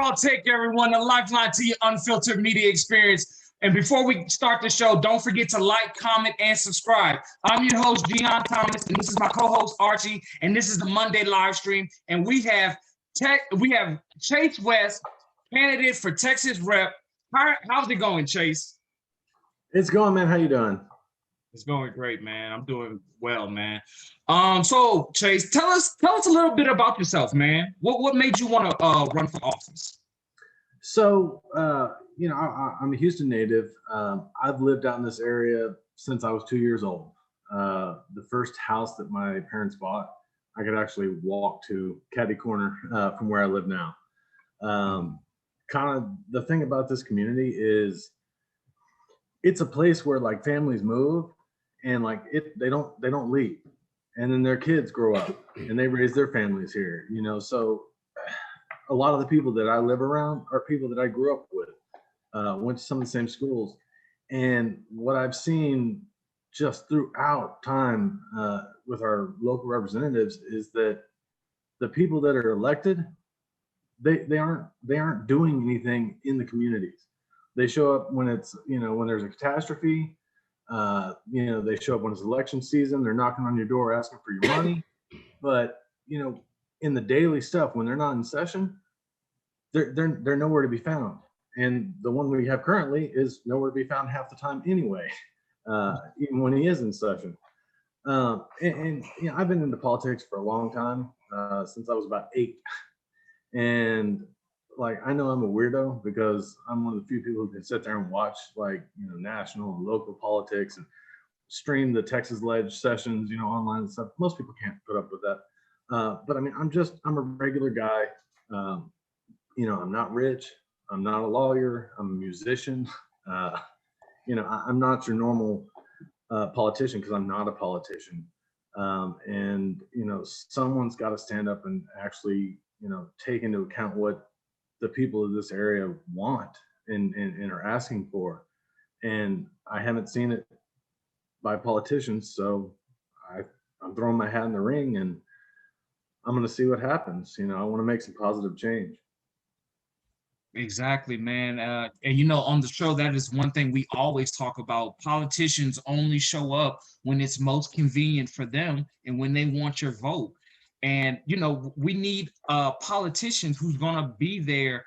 RawTake, everyone, the lifeline to your unfiltered media experience. And before we start the show, don't forget to like, comment, and subscribe. I'm your host, Gion Thomas, and this is my co-host, Archie, and this is the Monday live stream. And we have Chase West, candidate for Texas Rep. How's it going, Chase? It's going, man. How you doing? It's going great, man. I'm doing well, man. So Chase, tell us a little bit about yourself, man. What made you want to run for office? So, I'm a Houston native. I've lived out in this area since I was 2 years old. The first house that my parents bought, I could actually walk to catty corner from where I live now. Kind of the thing about this community is it's a place where like families move and like they don't leave, and then their kids grow up and they raise their families here, so a lot of the people that I live around are people that I grew up with, went to some of the same schools. And what I've seen just throughout time with our local representatives is that the people that are elected, they aren't doing anything in the communities. They show up when it's, when there's a catastrophe. They show up when it's election season. They're knocking on your door asking for your money. But in the daily stuff, when they're not in session, they're nowhere to be found. And the one we have currently is nowhere to be found half the time anyway, even when he is in session. I've been into politics for a long time, since I was about 8. And like, I know I'm a weirdo because I'm one of the few people who can sit there and watch like, national and local politics and stream the Texas Ledge sessions, online and stuff. Most people can't put up with that. But I mean, I'm a regular guy. I'm not rich. I'm not a lawyer. I'm a musician. I'm not your normal politician because I'm not a politician. Someone's got to stand up and actually, take into account what the people of this area want and are asking for. And I haven't seen it by politicians. So I'm throwing my hat in the ring and I'm going to see what happens. I want to make some positive change. Exactly, man. And on the show, that is one thing we always talk about. Politicians only show up when it's most convenient for them and when they want your vote. And, we need politicians who's going to be there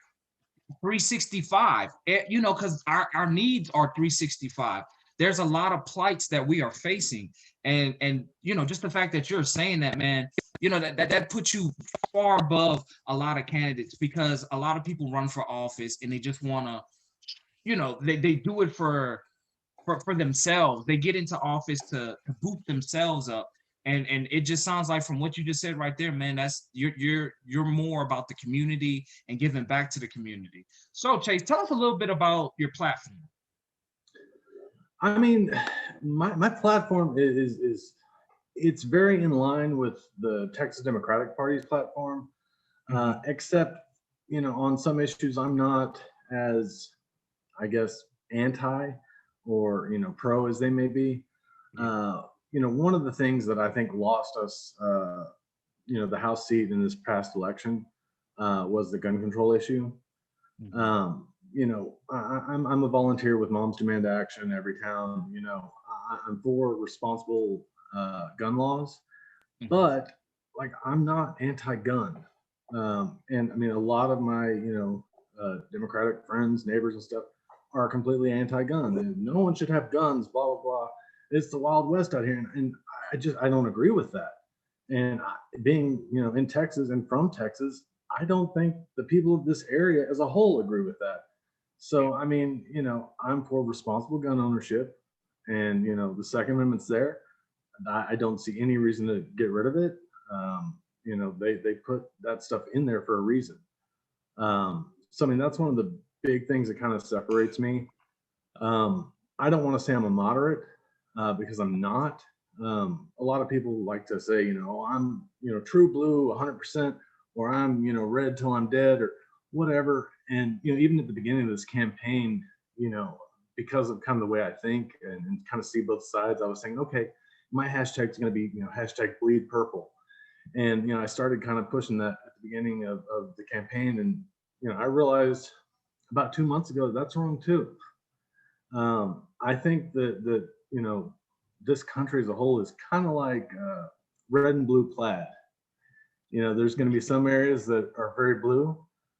365, because our needs are 365. There's a lot of plights that we are facing. And just the fact that you're saying that, man, that puts you far above a lot of candidates, because a lot of people run for office and they just want to, they do it for themselves. They get into office to boost themselves up. And it just sounds like, from what you just said right there, man, that's you're more about the community and giving back to the community. So Chase, tell us a little bit about your platform. I mean, my platform is it's very in line with the Texas Democratic Party's platform, except, on some issues I'm not as, I guess, anti or, pro as they may be. One of the things that I think lost us, the House seat in this past election was the gun control issue. I'm a volunteer with Moms Demand Action every town. I'm for responsible gun laws, but like, I'm not anti-gun. And I mean, a lot of my, Democratic friends, neighbors and stuff are completely anti-gun. And no one should have guns, blah, blah, blah. It's the Wild West out here. And I don't agree with that. And being, in Texas and from Texas, I don't think the people of this area as a whole agree with that. So, I mean, I'm for responsible gun ownership, and, the Second Amendment's there. I don't see any reason to get rid of it. They put that stuff in there for a reason. So, I mean, that's one of the big things that kind of separates me. I don't want to say I'm a moderate, because I'm not. A lot of people like to say, I'm, true blue 100%, or I'm, red till I'm dead, or whatever. And, even at the beginning of this campaign, because of kind of the way I think and kind of see both sides, I was saying, okay, my hashtag is going to be, hashtag bleed purple. And, I started kind of pushing that at the beginning of the campaign. And, I realized about 2 months ago that's wrong too. I think that this country as a whole is kind of like red and blue plaid. There's going to be some areas that are very blue,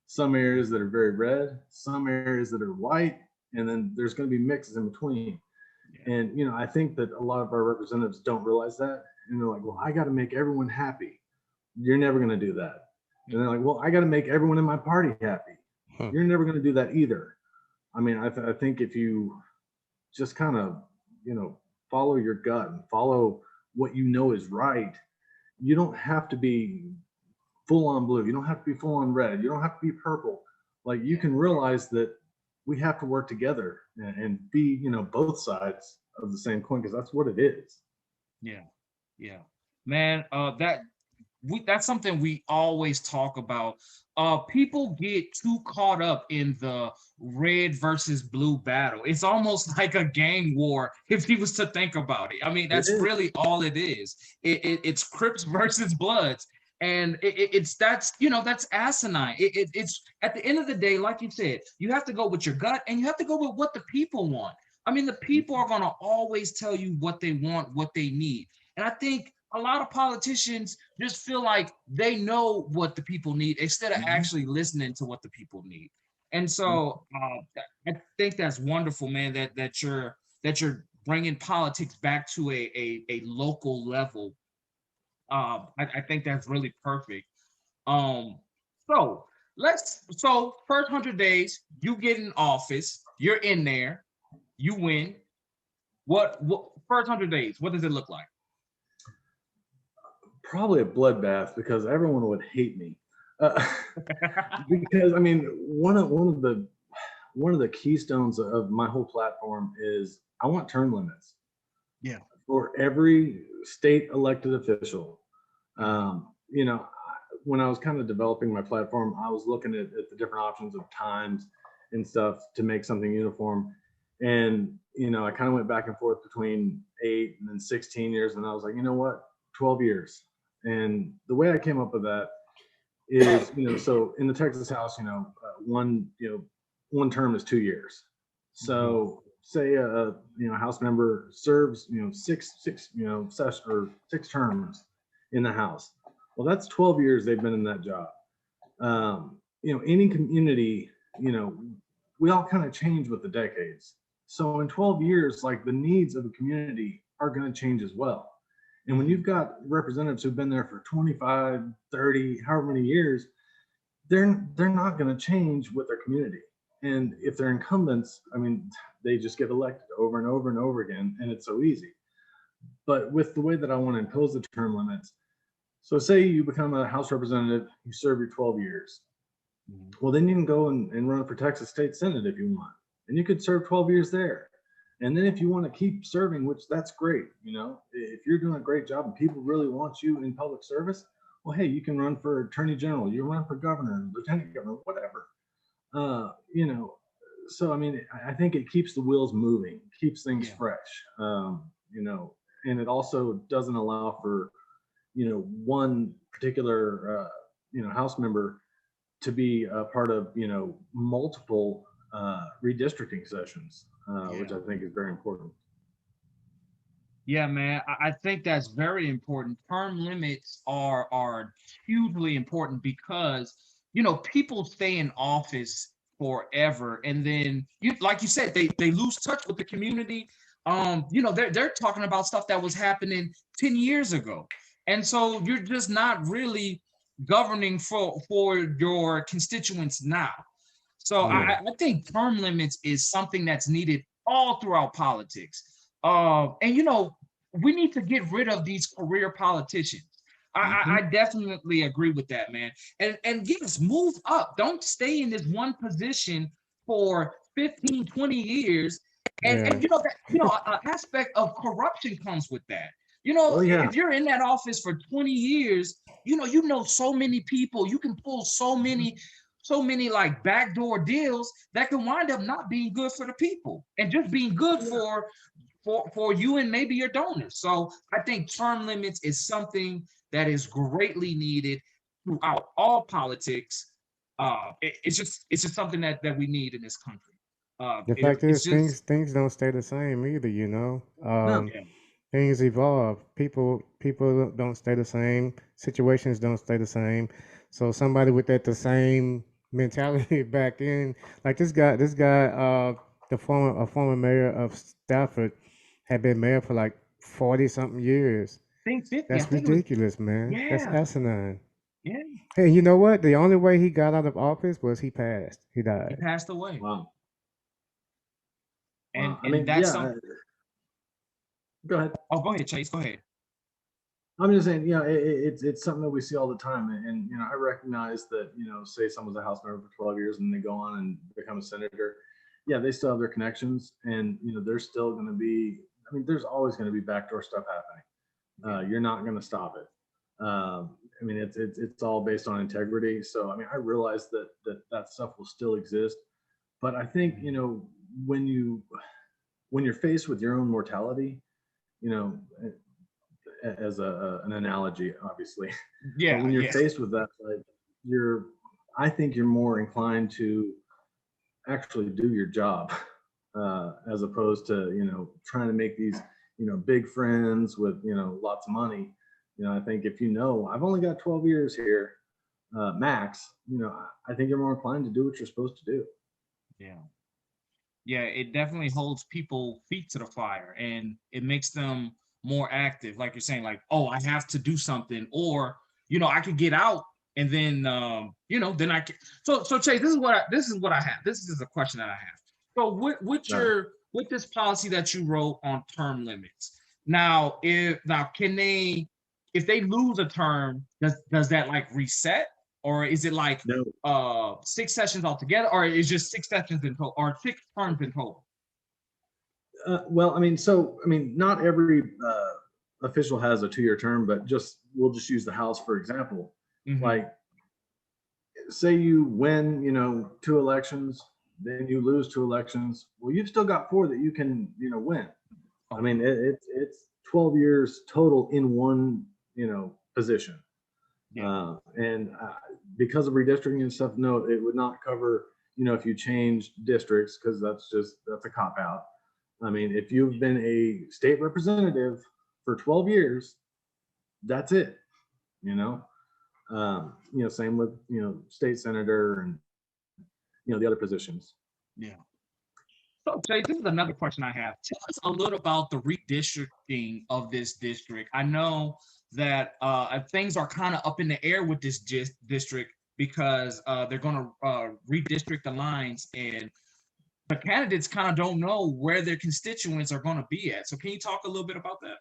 some areas that are very red, some areas that are white, and then there's going to be mixes in between. Yeah. And I think that a lot of our representatives don't realize that, and they're like, "Well, I got to make everyone happy." You're never going to do that. And they're like, "Well, I got to make everyone in my party happy." You're never going to do that either. I mean, I think if you just kind of, follow your gut and follow what is right, you don't have to be full on blue. You don't have to be full on red. You don't have to be purple. Like, you can realize that we have to work together and be, both sides of the same coin, because that's what it is. Yeah, yeah, man. That's something we always talk about. People get too caught up in the red versus blue battle. It's almost like a gang war if he was to think about it. I mean, It that's is. really all it is. It's Crips versus Bloods. And it's that's asinine. It's at the end of the day, like you said, you have to go with your gut and you have to go with what the people want. I mean, the people are going to always tell you what they want, what they need. And I think a lot of politicians just feel like they know what the people need instead of actually listening to what the people need. And so I think that's wonderful, man. That you're bringing politics back to a local level. I think that's really perfect. Um, so so first 100 days, you get in office, you're in there, you win. What first 100 days? What does it look like? Probably a bloodbath, because everyone would hate me. Uh, because I mean, one of the keystones of my whole platform is I want term limits. Yeah. For every state elected official. When I was kind of developing my platform, I was looking at the different options of times and stuff to make something uniform. And, I kind of went back and forth between 8 and then 16 years. And I was like, you know what, 12 years. And the way I came up with that is, so in the Texas House, one term is 2 years. So say a House member serves six session or 6 terms in the House. Well, that's 12 years they've been in that job. Any community, we all kind of change with the decades. So in 12 years, like, the needs of the community are going to change as well. And when you've got representatives who've been there for 25, 30, however many years, they're not going to change with their community. And if they're incumbents, I mean, they just get elected over and over and over again, and it's so easy. But with the way that I want to impose the term limits, so say you become a House representative, you serve your 12 years. Well, then you can go and run for Texas State Senate if you want, and you could serve 12 years there. And then if you want to keep serving, which that's great, if you're doing a great job and people really want you in public service, well, hey, you can run for Attorney General, you run for governor, lieutenant governor, whatever. So I mean, I think it keeps the wheels moving, keeps things fresh, and it also doesn't allow for, one particular, House member to be a part of, multiple redistricting sessions, which I think is very important. Yeah, man. I think that's very important. Term limits are hugely important because people stay in office forever, and then like you said, they lose touch with the community. They're talking about stuff that was happening 10 years ago, and so you're just not really governing for your constituents now. So I think term limits is something that's needed all throughout politics. And we need to get rid of these career politicians. I definitely agree with that, man. And yes, move up. Don't stay in this one position for 15, 20 years. And an aspect of corruption comes with that. If you're in that office for 20 years, you know so many people, you can pull so many like backdoor deals that can wind up not being good for the people and just being good for you and maybe your donors. So I think term limits is something that is greatly needed throughout all politics. It's just something that we need in this country. The fact It's is, just things don't stay the same either. No. yeah, Things evolve. People don't stay the same. Situations don't stay the same. So somebody with that the same mentality back in, like the former mayor of Stafford, had been mayor for like 40 something years. I think 50. I That's think it was ridiculous, man. That's yeah, asinine. yeah. Hey, you know what? The only way he got out of office was he passed. He He died. passed away, Wow. and Wow. I and mean, that's yeah. some. Go ahead. Oh, go ahead, Chase. Go ahead. I'm just saying, it's something that we see all the time, and I recognize that, say someone's a House member for 12 years and they go on and become a senator. Yeah, they still have their connections, and there's still going to be. I mean, there's always going to be backdoor stuff happening. You're not going to stop it. I mean, it's all based on integrity. So, I mean, I realize that stuff will still exist, but I think when you're faced with your own mortality, you know, as an analogy, obviously. But Yeah, when you're yeah, faced with that, like I think you're more inclined to actually do your job, as opposed to trying to make these big friends with lots of money. I think if I've only got 12 years here, max, I think you're more inclined to do what you're supposed to do. yeah. Yeah, it definitely holds people feet to the fire and it makes them more active. Like you're saying, like, oh, I have to do something, or I could get out and then then I can. So Chase, this is what I have. This is a question that I have. So Right. with this policy that you wrote on term limits, now can they, if they lose a term, does that like reset, or is it like No. 6 sessions altogether, or is just 6 sessions in total, or 6 terms in total? Well, I mean, not every official has a 2-year term, but we'll just use the House for example. Mm-hmm. Like, say you win, 2 elections, then you lose 2 elections. Well, you've still got 4 that you can, win. I Okay. mean, it's 12 years total in one, position. Yeah. And because of redistricting and stuff, no, it would not cover, if you change districts, because that's a cop out. I mean, if you've been a state representative for 12 years, that's it. Same with state senator and the other positions. Yeah. So Jay, this is another question I have. Tell us a little about the redistricting of this district. I know that things are kind of up in the air with this district because they're going to redistrict the lines, and the candidates kind of don't know where their constituents are going to be at. So can you talk a little bit about that?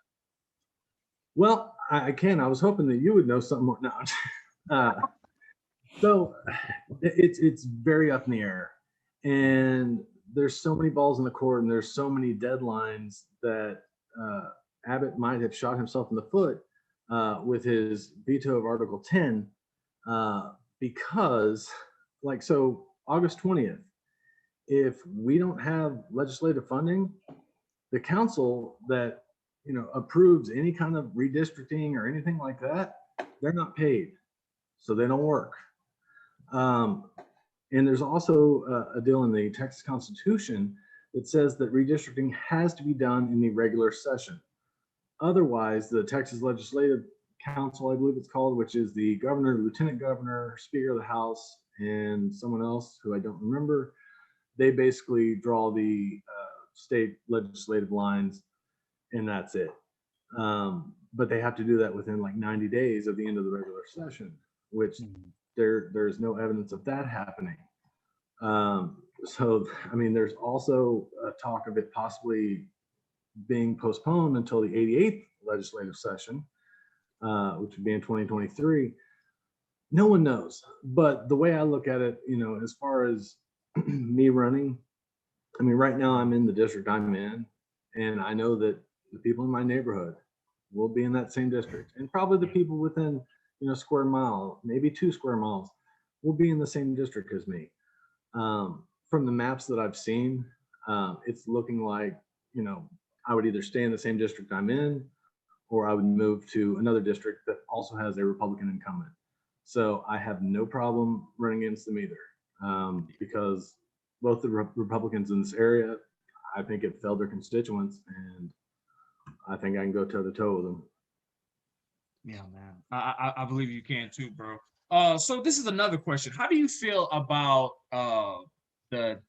Well, I can. I was hoping that you would know something more. No. So it's very up in the air, and there's so many balls in the court, and there's so many deadlines that Abbott might have shot himself in the foot with his veto of Article 10, because, like, so August 20th, if we don't have legislative funding, the council that approves any kind of redistricting or anything like that, they're not paid, so they don't work. And there's also a deal in the Texas Constitution that says that redistricting has to be done in the regular session. Otherwise, the Texas Legislative Council, I believe it's called, which is the governor, lieutenant governor, speaker of the House, and someone else who I don't remember, they basically draw the state legislative lines, and that's it. But they have to do that within like 90 days of the end of the regular session, which there's no evidence of that happening. So, I mean, there's also a talk of it possibly being postponed until the 88th legislative session, which would be in 2023. No one knows. But the way I look at it, as far as me running, I mean, right now I'm in the district I'm in, and I know that the people in my neighborhood will be in that same district, and probably the people within, square mile, maybe 2 square miles, will be in the same district as me. From the maps that I've seen, it's looking like, I would either stay in the same district I'm in, or I would move to another district that also has a Republican incumbent. So I have no problem running against them either, because both the Republicans in this area, I think it failed their constituents, and I think I can go toe to toe with them. Yeah, man. I believe you can too, bro. So this is another question. How do you feel about the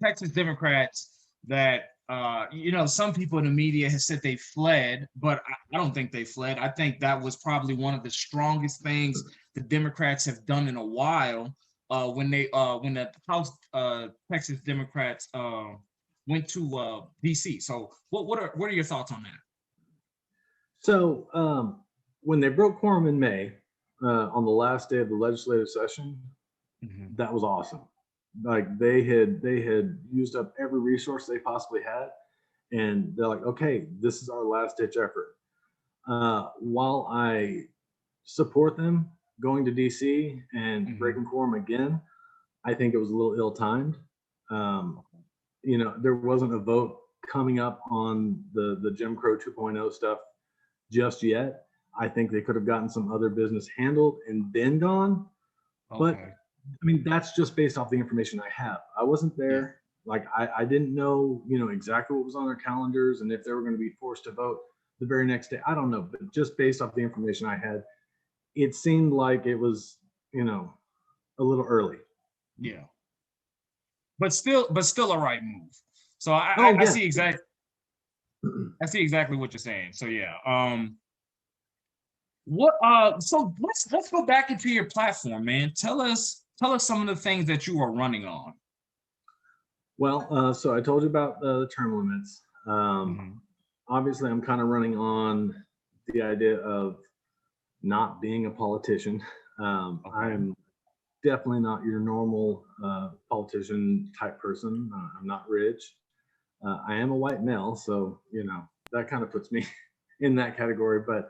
Texas Democrats that some people in the media have said they fled, but I don't think they fled. I think that was probably one of the strongest things the Democrats have done in a while. When the House Texas Democrats went to DC. So what are your thoughts on that? So when they broke quorum in May, on the last day of the legislative session, that was awesome. Like they had used up every resource they possibly had, and they're like, okay, this is our last ditch effort. While I support them going to DC and breaking quorum again, I think it was a little ill-timed. There wasn't a vote coming up on the Jim Crow 2.0 stuff just yet. I think they could have gotten some other business handled and then gone. Okay. But I mean, that's just based off the information I have. I wasn't there. Yeah. Like I didn't know, exactly what was on their calendars and if they were going to be forced to vote the very next day. I don't know, but just based off the information I had, it seemed like it was, a little early. Yeah. But still a right move. So I see exactly what you're saying. So yeah. So let's go back into your platform, man. Tell us some of the things that you are running on. Well, so I told you about the term limits. Obviously, I'm kind of running on the idea of not being a politician. I'm definitely not your normal politician type person. I'm not rich. I am a white male, so that kind of puts me in that category. But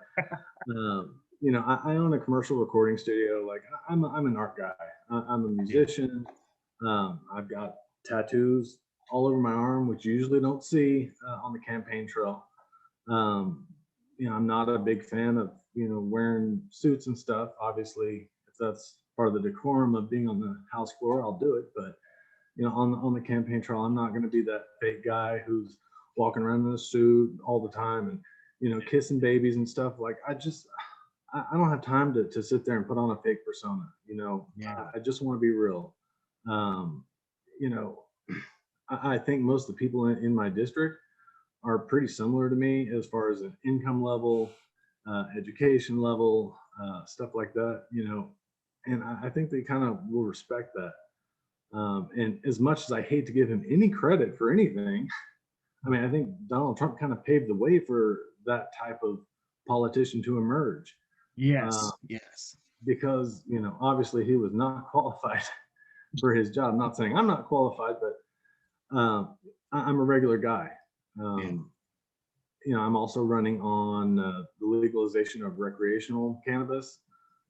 I own a commercial recording studio. Like I'm an art guy. I'm a musician. I've got tattoos all over my arm, which you usually don't see on the campaign trail. I'm not a big fan of wearing suits and stuff. Obviously, if that's part of the decorum of being on the House floor, I'll do it. But on the campaign trail, I'm not going to be that fake guy who's walking around in a suit all the time and kissing babies and stuff. Like I don't have time to sit there and put on a fake persona. I just want to be real. I think most of the people in my district are pretty similar to me as far as an income level, education level, stuff like that, and I think they kind of will respect that. And as much as I hate to give him any credit for anything, I mean, I think Donald Trump kind of paved the way for that type of politician to emerge. Yes. Because, obviously he was not qualified for his job. I'm not saying I'm not qualified, but I'm a regular guy. I'm also running on the legalization of recreational cannabis,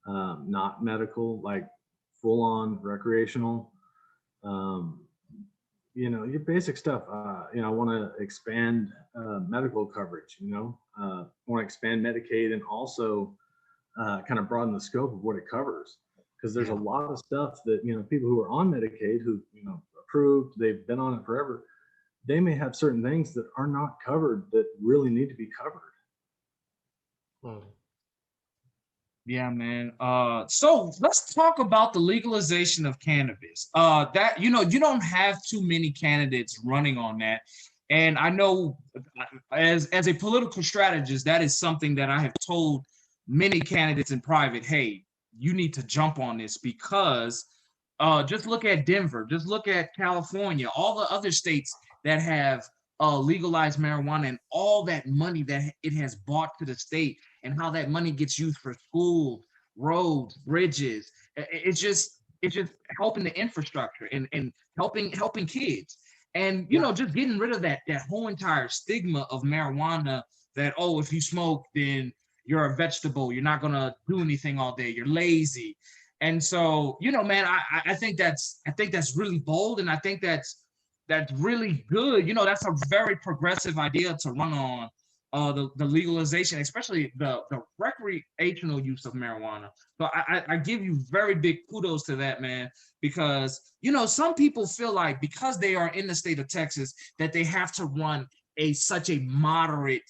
not medical, like full on recreational. Your basic stuff. I want to expand medical coverage. I want to expand Medicaid and also kind of broaden the scope of what it covers, because there's a lot of stuff that people who are on Medicaid who approved, they've been on it forever. They may have certain things that are not covered that really need to be covered. Yeah, man. So let's talk about the legalization of cannabis. That you don't have too many candidates running on that, and I know as a political strategist, that is something that I have told many candidates in private. Hey, you need to jump on this, because just look at Denver, just look at California, all the other states that have legalized marijuana, and all that money that it has brought to the state, and how that money gets used for schools, roads, bridges. It's just helping the infrastructure and helping kids, and just getting rid of that whole entire stigma of marijuana, that if you smoke, then you're a vegetable, you're not gonna do anything all day, you're lazy. And so man, I think that's really bold, and I think that's really good. That's a very progressive idea to run on. the legalization, especially the recreational use of marijuana. So I give you very big kudos to that, man, because some people feel like because they are in the state of Texas that they have to run such a moderate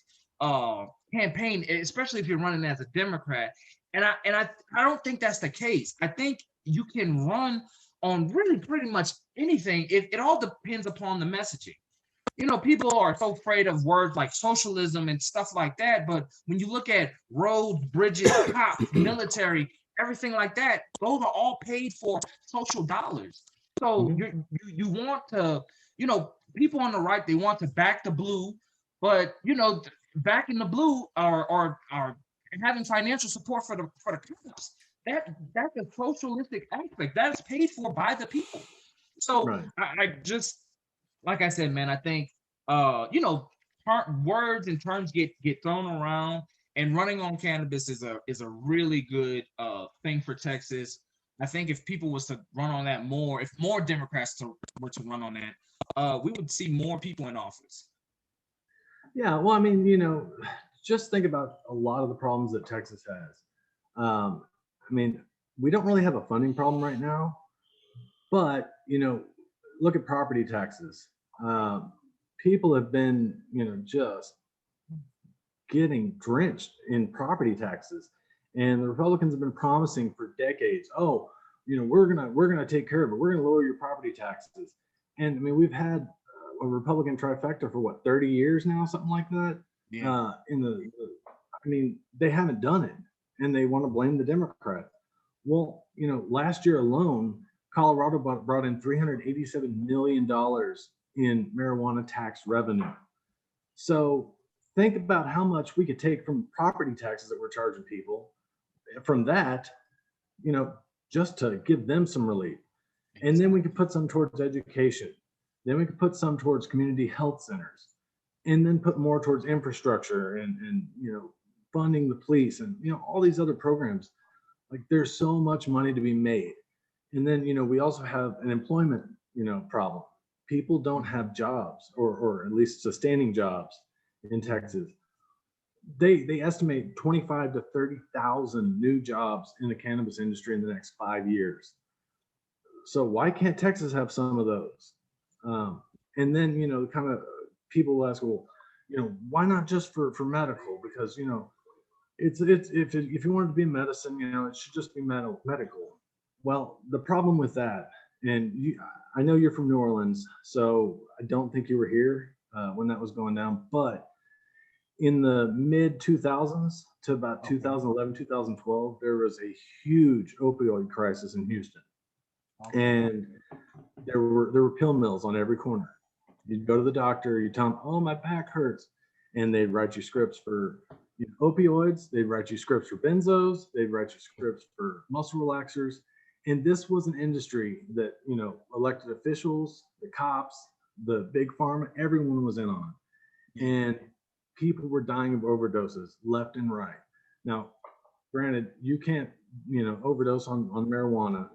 campaign, especially if you're running as a Democrat. And I don't think that's the case. I think you can run on really pretty much anything. It all depends upon the messaging. People are so afraid of words like socialism and stuff like that. But when you look at roads, bridges, cops, military, everything like that, those are all paid for social dollars. So you want to, people on the right, they want to back the blue, but backing the blue are having financial support for the cops. That's a socialistic aspect that is paid for by the people. So Right. I just, like I said, man, I think words and terms get thrown around, and running on cannabis is a really good thing for Texas. I think if people was to run on that more, if more Democrats were to run on that, we would see more people in office. Yeah, well, I mean, just think about a lot of the problems that Texas has. I mean, we don't really have a funding problem right now, but look at property taxes. People have been, just getting drenched in property taxes, and the Republicans have been promising for decades, oh, we're gonna take care of it. We're gonna lower your property taxes. And I mean, we've had a Republican trifecta for what, 30 years now, something like that. Yeah. I mean, they haven't done it, and they want to blame the Democrats. Well, last year alone, Colorado brought in $387 million in marijuana tax revenue. So think about how much we could take from property taxes that we're charging people from that, just to give them some relief. And then we could put some towards education. Then we could put some towards community health centers, and then put more towards infrastructure and funding the police and all these other programs. Like, there's so much money to be made. And then we also have an employment problem. People don't have jobs, or at least sustaining jobs in Texas. They estimate 25 to 30,000 new jobs in the cannabis industry in the next 5 years. So why can't Texas have some of those? And then kind of people will ask, well, why not just for medical? Because it's if you wanted to be in medicine, it should just be medical. Well, the problem with that, and I know you're from New Orleans, so I don't think you were here when that was going down, but in the mid 2000s to about 2011, 2012, there was a huge opioid crisis in Houston. And there were pill mills on every corner. You'd go to the doctor, you tell them, oh, my back hurts, and they'd write you scripts for opioids. They'd write you scripts for benzos. They'd write you scripts for muscle relaxers. And this was an industry that elected officials, the cops, the big pharma, everyone was in on it. And people were dying of overdoses left and right. Now, granted, you can't overdose on marijuana.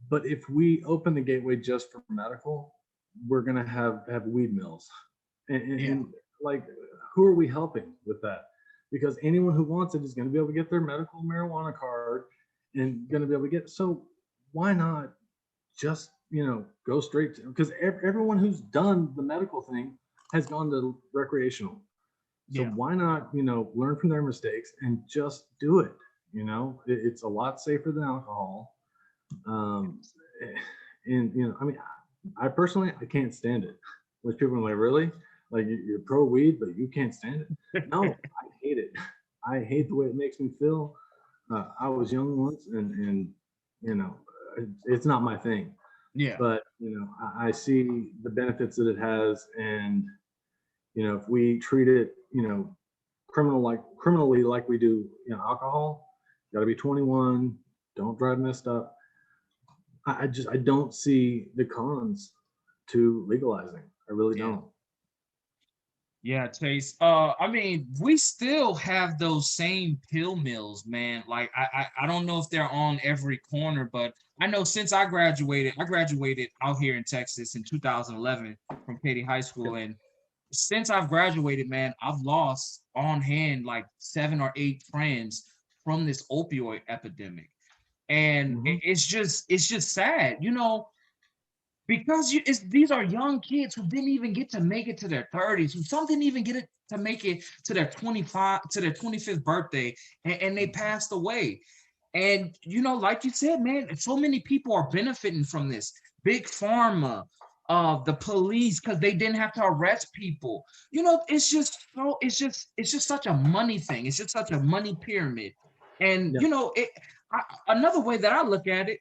But if we open the gateway just for medical, we're going to have weed mills. And like, who are we helping with that? Because anyone who wants it is going to be able to get their medical marijuana card and going to be able to get. So why not just, go straight to, because everyone who's done the medical thing has gone to recreational. So why not, learn from their mistakes and just do it? It's a lot safer than alcohol. And I mean, I personally, I can't stand it. Which people are like, really? Like, you're pro weed, but you can't stand it? No, I hate it. I hate the way it makes me feel. I was young once, and it's not my thing. Yeah. But I see the benefits that it has, and if we treat it, criminally like we do, alcohol, got to be 21. Don't drive messed up. I don't see the cons to legalizing. I really don't. Yeah, Chase. I mean, we still have those same pill mills, man. Like, I don't know if they're on every corner, but I know since I graduated out here in Texas in 2011 from Katy High School, and since I've graduated, man, I've lost on hand like 7 or 8 friends from this opioid epidemic. And Mhm. it's just sad, you know, because these are young kids who didn't even get to make it to their 30s, who some didn't even get it to make it to their 25th birthday, and they passed away. And you know, like you said, man, so many people are benefiting from this. Big pharma, the police, because they didn't have to arrest people. You know, it's just such a money thing. It's just such a money pyramid. And Yeah. you know, another way that I look at it,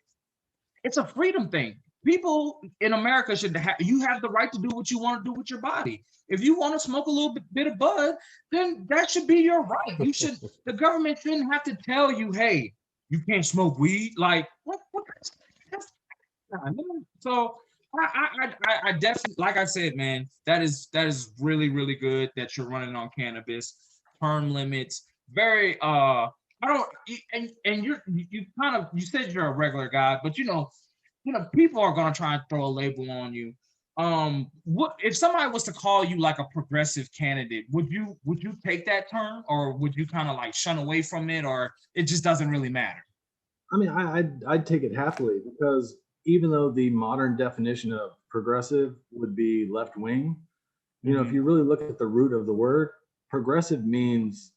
it's a freedom thing. People in America should have, you have the right to do what you want to do with your body. If you want to smoke a little bit of bud, then that should be your right. You should, the government shouldn't have to tell you, hey, you can't smoke weed. Like, what that's so I definitely, like I said, man, that is really, really good that you're running on cannabis, term limits, very I don't and you kind of, you said you're a regular guy, but you know, people are gonna try and throw a label on you. What if somebody was to call you like a progressive candidate? Would you take that term, or would you kind of like shun away from it, or it just doesn't really matter? I mean, I'd take it happily, because even though the modern definition of progressive would be left wing, if Mhm. you really look at the root of the word, progressive means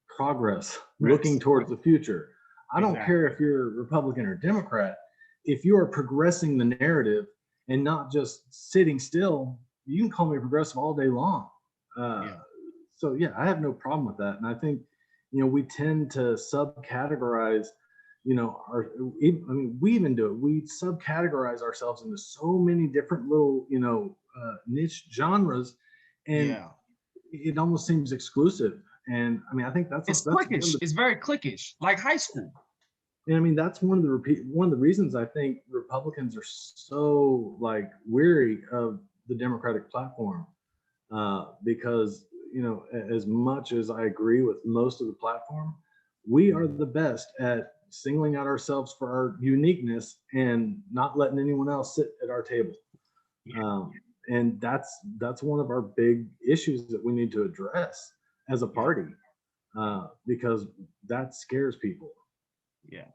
progress, looking Yes, towards the future. I don't exactly. care if you're Republican or Democrat. If you are progressing the narrative and not just sitting still, you can call me progressive all day long. Uh, Yeah. so yeah, I have no problem with that. And I think, we tend to subcategorize, I mean, we even do it. We subcategorize ourselves into so many different little, niche genres, and Yeah. it almost seems exclusive. And I mean, I think It's that's one of cliquish. the, It's very cliquish, like high school. and I mean, that's one of the reasons I think Republicans are so like weary of the Democratic platform, because as much as I agree with most of the platform, we are the best at singling out ourselves for our uniqueness and not letting anyone else sit at our table. Yeah. And that's one of our big issues that we need to address as a Yeah. party, because that scares people. Yeah.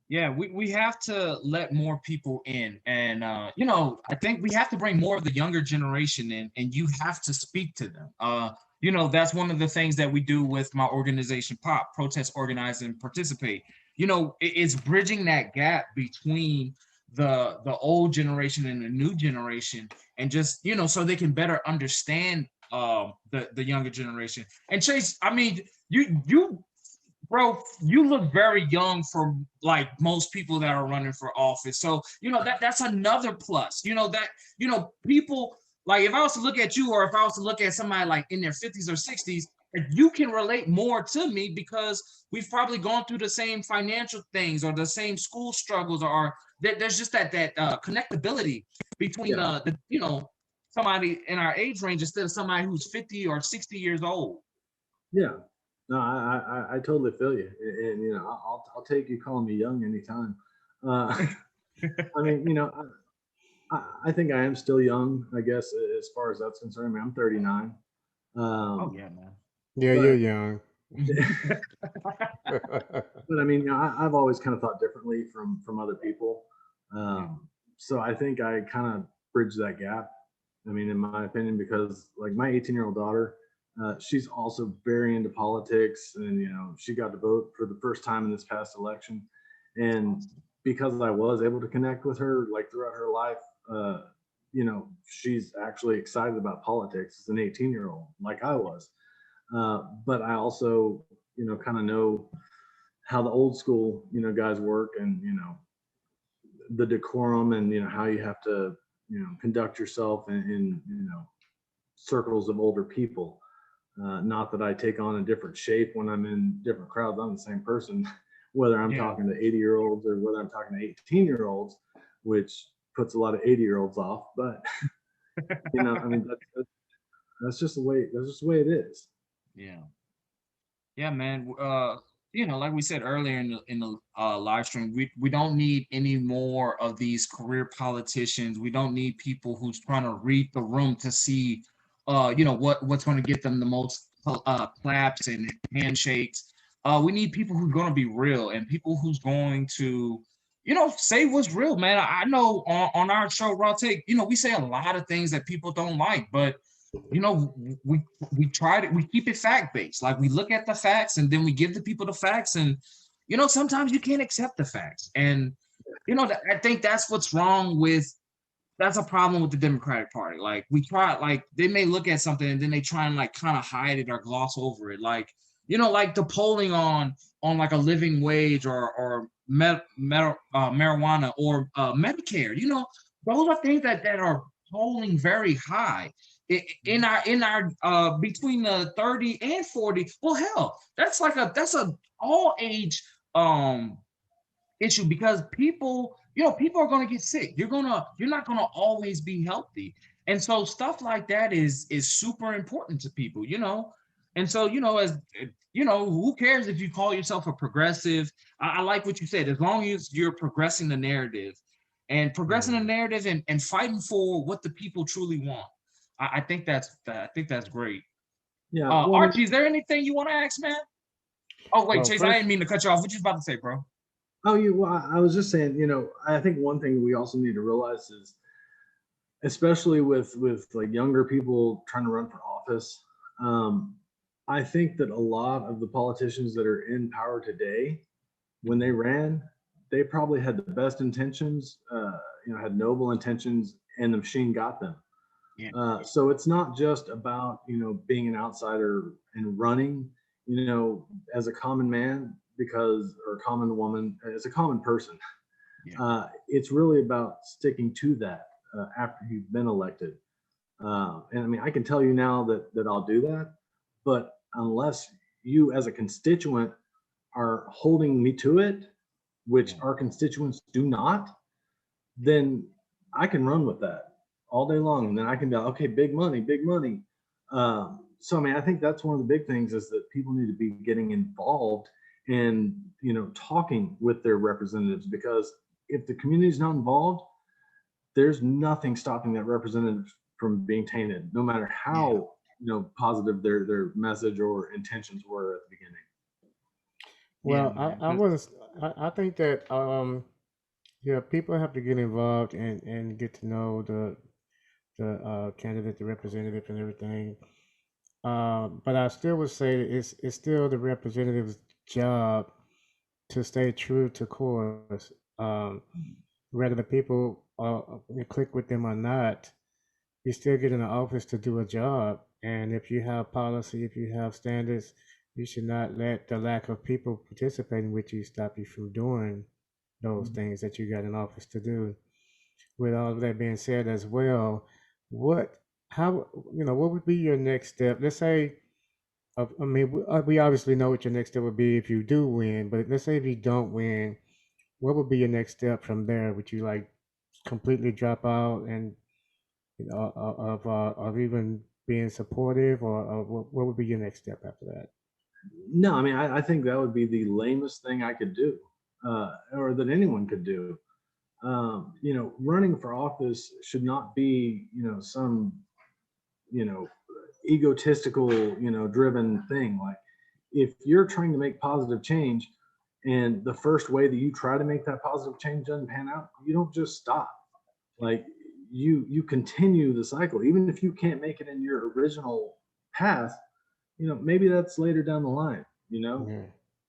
Yeah, we have to let more people in. And you know, I think we have to bring more of the younger generation in, and you have to speak to them. You know, that's one of the things that we do with my organization, Pop, Protest, Organize, and Participate. You know, it's bridging that gap between the old generation and the new generation, and just, you know, so they can better understand the younger generation. And Chase, I mean, you bro, you look very young for like most people that are running for office. So, you know, that's another plus. You know, that, you know, people, like, if I was to look at you, or if I was to look at somebody like in their 50s or 60s, you can relate more to me because we've probably gone through the same financial things or the same school struggles, or there's just that connectability between Yeah, the you know, somebody in our age range instead of somebody who's 50 or 60 years old. yeah. No, I totally feel you, and I'll take you calling me young anytime. Uh, I mean, I think I am still young, I guess, as far as that's concerned. I mean, I'm 39. Oh Um, yeah, man. Yeah, you're but young. but I mean, I've always kind of thought differently from other people. Yeah. So I think I kind of bridge that gap. I mean, in my opinion, because like my 18-year-old daughter, she's also very into politics, and she got to vote for the first time in this past election, and Awesome. because I was able to connect with her like throughout her life, she's actually excited about politics as an 18-year-old, like I was. But I also, kind of know how the old school, guys work, and the decorum, and how you have to, conduct yourself in circles of older people. Not that I take on a different shape when I'm in different crowds. I'm the same person, whether I'm Yeah. talking to 80-year-olds or whether I'm talking to 18-year-olds, which puts a lot of 80-year-olds off. But I mean, that's just the way it is. Yeah. Yeah, man. You know, like we said earlier in the live stream, we don't need any more of these career politicians. We don't need people who's trying to read the room to see what's going to get them the most claps and handshakes. We need people who's going to be real and people who's going to, say what's real, man. I know on our show, RawTake, we say a lot of things that people don't like, but you know, we we keep it fact based. Like we look at the facts and then we give the people the facts, and sometimes you can't accept the facts, and I think that's what's wrong with that's a problem with the Democratic Party. Like we try, like they may look at something and then they try and like kind of hide it or gloss over it. Like like the polling on like a living wage or marijuana or Medicare. Those are things that are polling very high in our between the 30 and 40. Well, hell, that's a all age issue because people are going to get sick. You're not going to always be healthy, and so stuff like that is super important to people. And so as who cares if you call yourself a progressive? I like what you said, as long as you're progressing the narrative and progressing the narrative and fighting for what the people truly want. I think that's great. Yeah. Archie, is there anything you want to ask, man? Oh wait, Well, Chase, I first, didn't mean to cut you off. What you about to say, bro? Oh, I was just saying, I think one thing we also need to realize is, especially with like younger people trying to run for office, I think that a lot of the politicians that are in power today, when they ran, they probably had the best intentions, had noble intentions, and the machine got them. Yeah. So it's not just about being an outsider and running, as a common man or a common woman, as a common person. Yeah. It's really about sticking to that after you've been elected. And I mean, I can tell you now that I'll do that, but unless you as a constituent are holding me to it, which our constituents do not, then I can run with that all day long. And then I can go, okay, big money, big money. So, I mean, I think that's one of the big things is that people need to be getting involved and, talking with their representatives, because if the community is not involved, there's nothing stopping that representative from being tainted, no matter how, positive their message or intentions were at the beginning. well, Yeah, I was, I think that, yeah, people have to get involved and get to know the candidate, the representative, and everything. But I still would say it's still the representative's job to stay true to course. Whether the people click with them or not, you still get in the office to do a job. And if you have policy, if you have standards, you should not let the lack of people participating with you stop you from doing those things that you got in office to do. With all of that being said as well, what, how, what would be your next step? Let's say, I mean, we obviously know what your next step would be if you do win, but let's say if you don't win, what would be your next step from there? Would you like completely drop out and of even being supportive, or what would be your next step after that? No, I mean, I think that would be the lamest thing I could do, or that anyone could do. Running for office should not be, some, you know, egotistical, driven thing. Like, if you're trying to make positive change and the first way that you try to make that positive change doesn't pan out, you don't just stop. Like, you continue the cycle, even if you can't make it in your original path. Maybe that's later down the line. Yeah,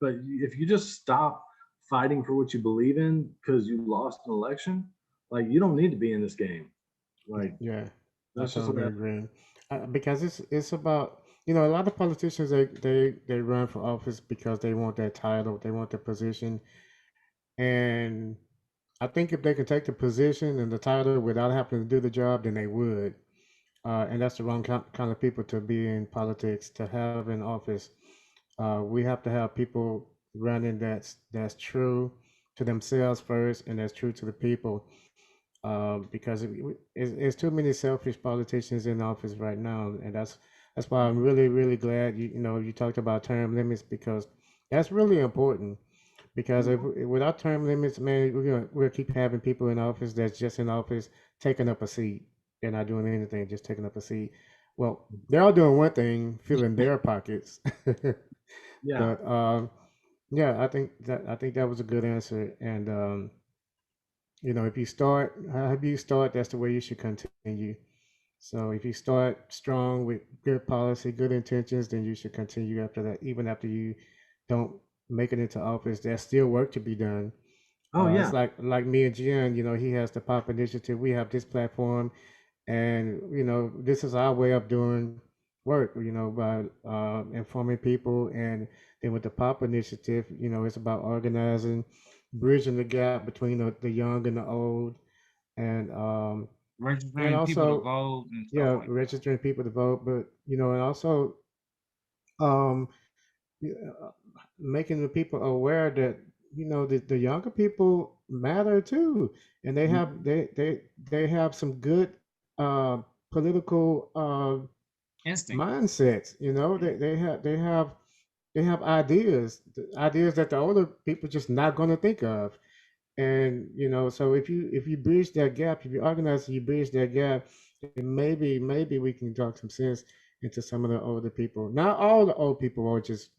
But if you just stop fighting for what you believe in because you lost an election, like, you don't need to be in this game. Like, yeah, I that's just the totally way. agree. Because it's about a lot of politicians they run for office because they want that title, they want the position, and I think if they could take the position and the title without having to do the job, then they would. And that's the wrong kind of people to be in politics, to have in office. We have to have people running that's true to themselves first, and that's true to the people. Because it's too many selfish politicians in office right now, and that's why I'm really glad you talked about term limits, because that's really important. Because if without term limits, man, we'll keep having people in office that's just in office taking up a seat. They're not doing anything, just taking up a seat. well, they're all doing one thing, filling their pockets. Yeah. But yeah, I think that was a good answer. And if you start, however you start, that's the way you should continue. So if you start strong with good policy, good intentions, then you should continue after that, even after you don't make it into office. There's still work to be done. Oh It's yeah. like me and Gion, he has the Pop Initiative. We have this platform, and this is our way of doing work. By informing people, and then with the Pop Initiative, it's about organizing, bridging the gap between the young and the old, and Registering people to also, vote and stuff yeah, like that. registering people to vote, but and also um, y- uh, making the people aware that the younger people matter too, and they have Mhm. they have some good uh, political Instinct. mindsets. They have ideas, ideas that the older people just not going to think of. And so if you bridge that gap, if you organize and you bridge that gap, then maybe we can talk some sense into some of the older people. Not all the old people are just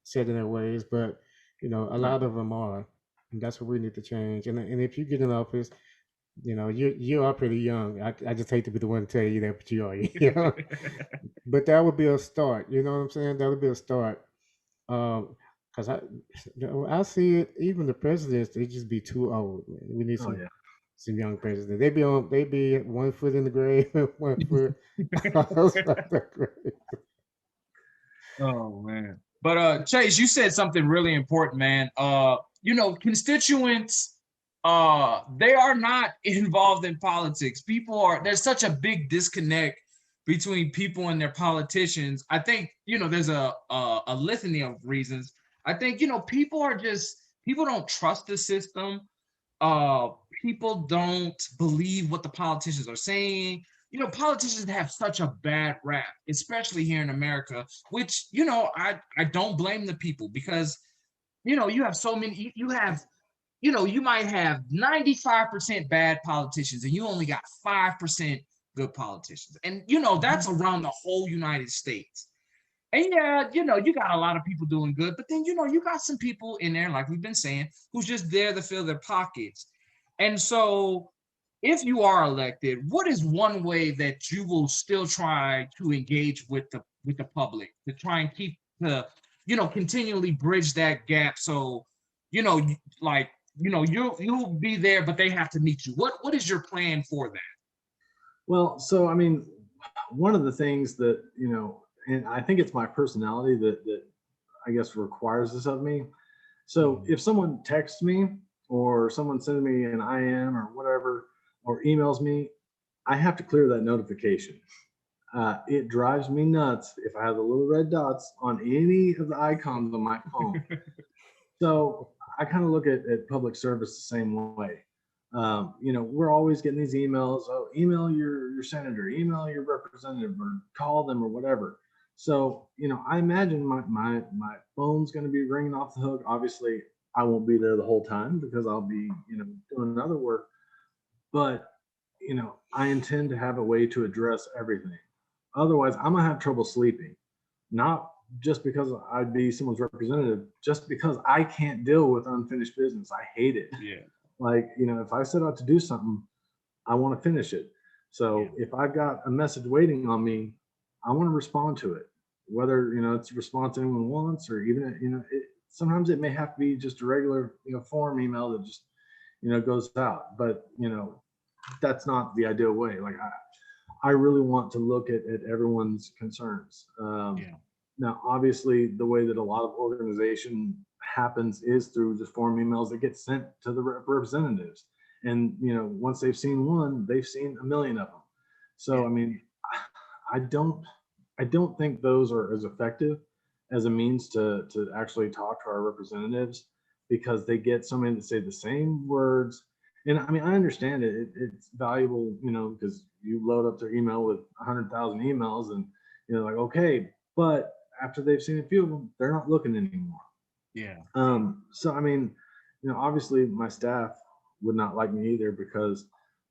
set in their ways, but a Right. lot of them are, and that's what we need to change. And if you get in office, you are pretty young. I just hate to be the one to tell you that, but you are. But that would be a start. You know what I'm saying? That would be a start. Because I see it. Even the presidents, they just be too old. Man. We need Oh yeah. some young presidents. They be 1 foot in the grave, and 1 foot outside the grave. Oh man. But Chase, you said something really important, man. Constituents they are not involved in politics. There's such a big disconnect between people and their politicians. I think, there's a litany of reasons. I think, people don't trust the system. uh People don't believe what the politicians are saying. Politicians have such a bad rap, especially here in America, which, I don't blame the people, because you have so many. You might have 95% bad politicians, and you only got 5% good politicians, and Mhm. that's around the whole United States. And yeah, you got a lot of people doing good, but then you got some people in there, like we've been saying, who's just there to fill their pockets. And so, if you are elected, what is one way that you will still try to engage with the public to try and keep the continually bridge that gap? So, you know, like you'll be there, but they have to meet you. What is your plan for that? Well, so I mean, one of the things that and I think it's my personality that I guess requires this of me. So Mhm. if someone texts me or someone sends me an IM or whatever or emails me, I have to clear that notification. It drives me nuts if I have the little red dots on any of the icons on my phone. So I kind of look at public service the same way. We're always getting these emails. Oh, email your senator, email your representative, or call them or whatever. So I imagine my phone's going to be ringing off the hook. Obviously, I won't be there the whole time because I'll be doing other work. But I intend to have a way to address everything. Otherwise, I'm gonna have trouble sleeping. Not just because I'd be someone's representative, just because I can't deal with unfinished business. I hate it. Yeah, Like, if I set out to do something, I want to finish it. yeah, So if I've got a message waiting on me, I want to respond to it. Whether, it's a response anyone wants, or even, sometimes it may have to be just a regular, form email that just, goes out. But, that's not the ideal way. Like I really want to look at everyone's concerns. yeah, Now, obviously, the way that a lot of organization happens is through just form emails that get sent to the representatives. And once they've seen one, they've seen a million of them. So, yeah, I mean, I don't, I don't think those are as effective as a means to actually talk to our representatives, because they get so many that say the same words. And I mean, I understand it's valuable, because you load up their email with 100,000 emails, and like, okay, but after they've seen a few of them, they're not looking anymore. yeah, So I mean, obviously my staff would not like me either, because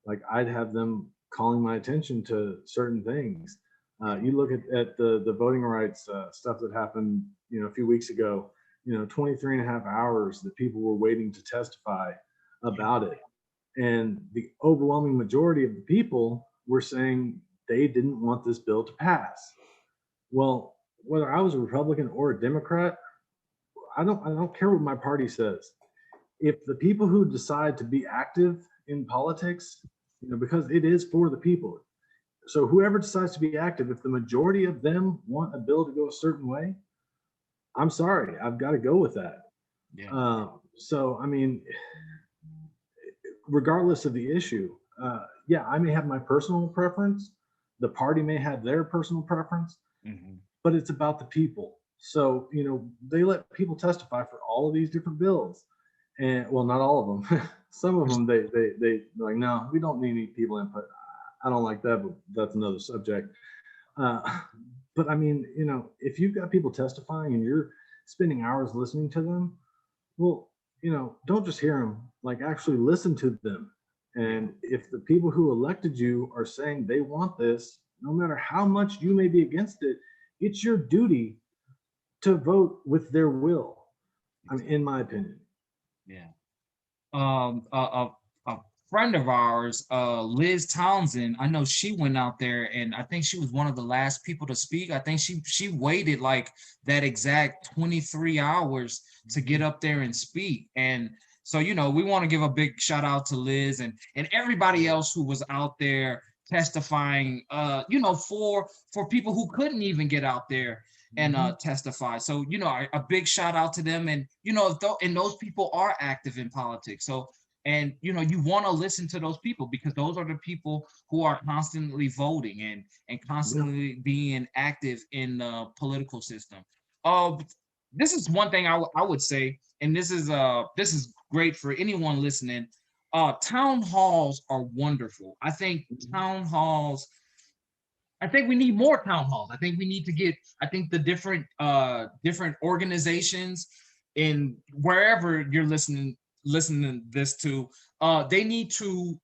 like I'd have them calling my attention to certain things. You look at the voting rights stuff that happened, a few weeks ago, 23 and a half hours that people were waiting to testify about it. And the overwhelming majority of the people were saying they didn't want this bill to pass. Well, whether I was a Republican or a Democrat, I don't care what my party says. If the people who decide to be active in politics, because it is for the people. So whoever decides to be active, if the majority of them want a bill to go a certain way, I'm sorry, I've got to go with that. Yeah. So I mean, regardless of the issue, yeah, I may have my personal preference. The party may have their personal preference, but it's about the people. So, they let people testify for all of these different bills. And well, not all of them. Some of them, they like, no, we don't need any people input. I don't like that, but that's another subject. Uh, but I mean, if you've got people testifying and you're spending hours listening to them, well, don't just hear them, like actually listen to them. And if the people who elected you are saying they want this, no matter how much you may be against it, it's your duty to vote with their will. I mean, in my opinion. Yeah. A friend of ours, Liz Townsend, I know she went out there and I think she was one of the last people to speak. I think she waited like that exact 23 hours to get up there and speak. And so, we want to give a big shout out to Liz and everybody else who was out there testifying, for people who couldn't even get out there and testify. So, a big shout out to them. And, and those people are active in politics. So, and, you want to listen to those people because those are the people who are constantly voting and constantly being active in the political system. This is one thing I would say, and this is great for anyone listening. Town halls are wonderful. I think town halls, I think we need more town halls. I think we need to get, I think the different organizations in wherever you're listening this to, they need to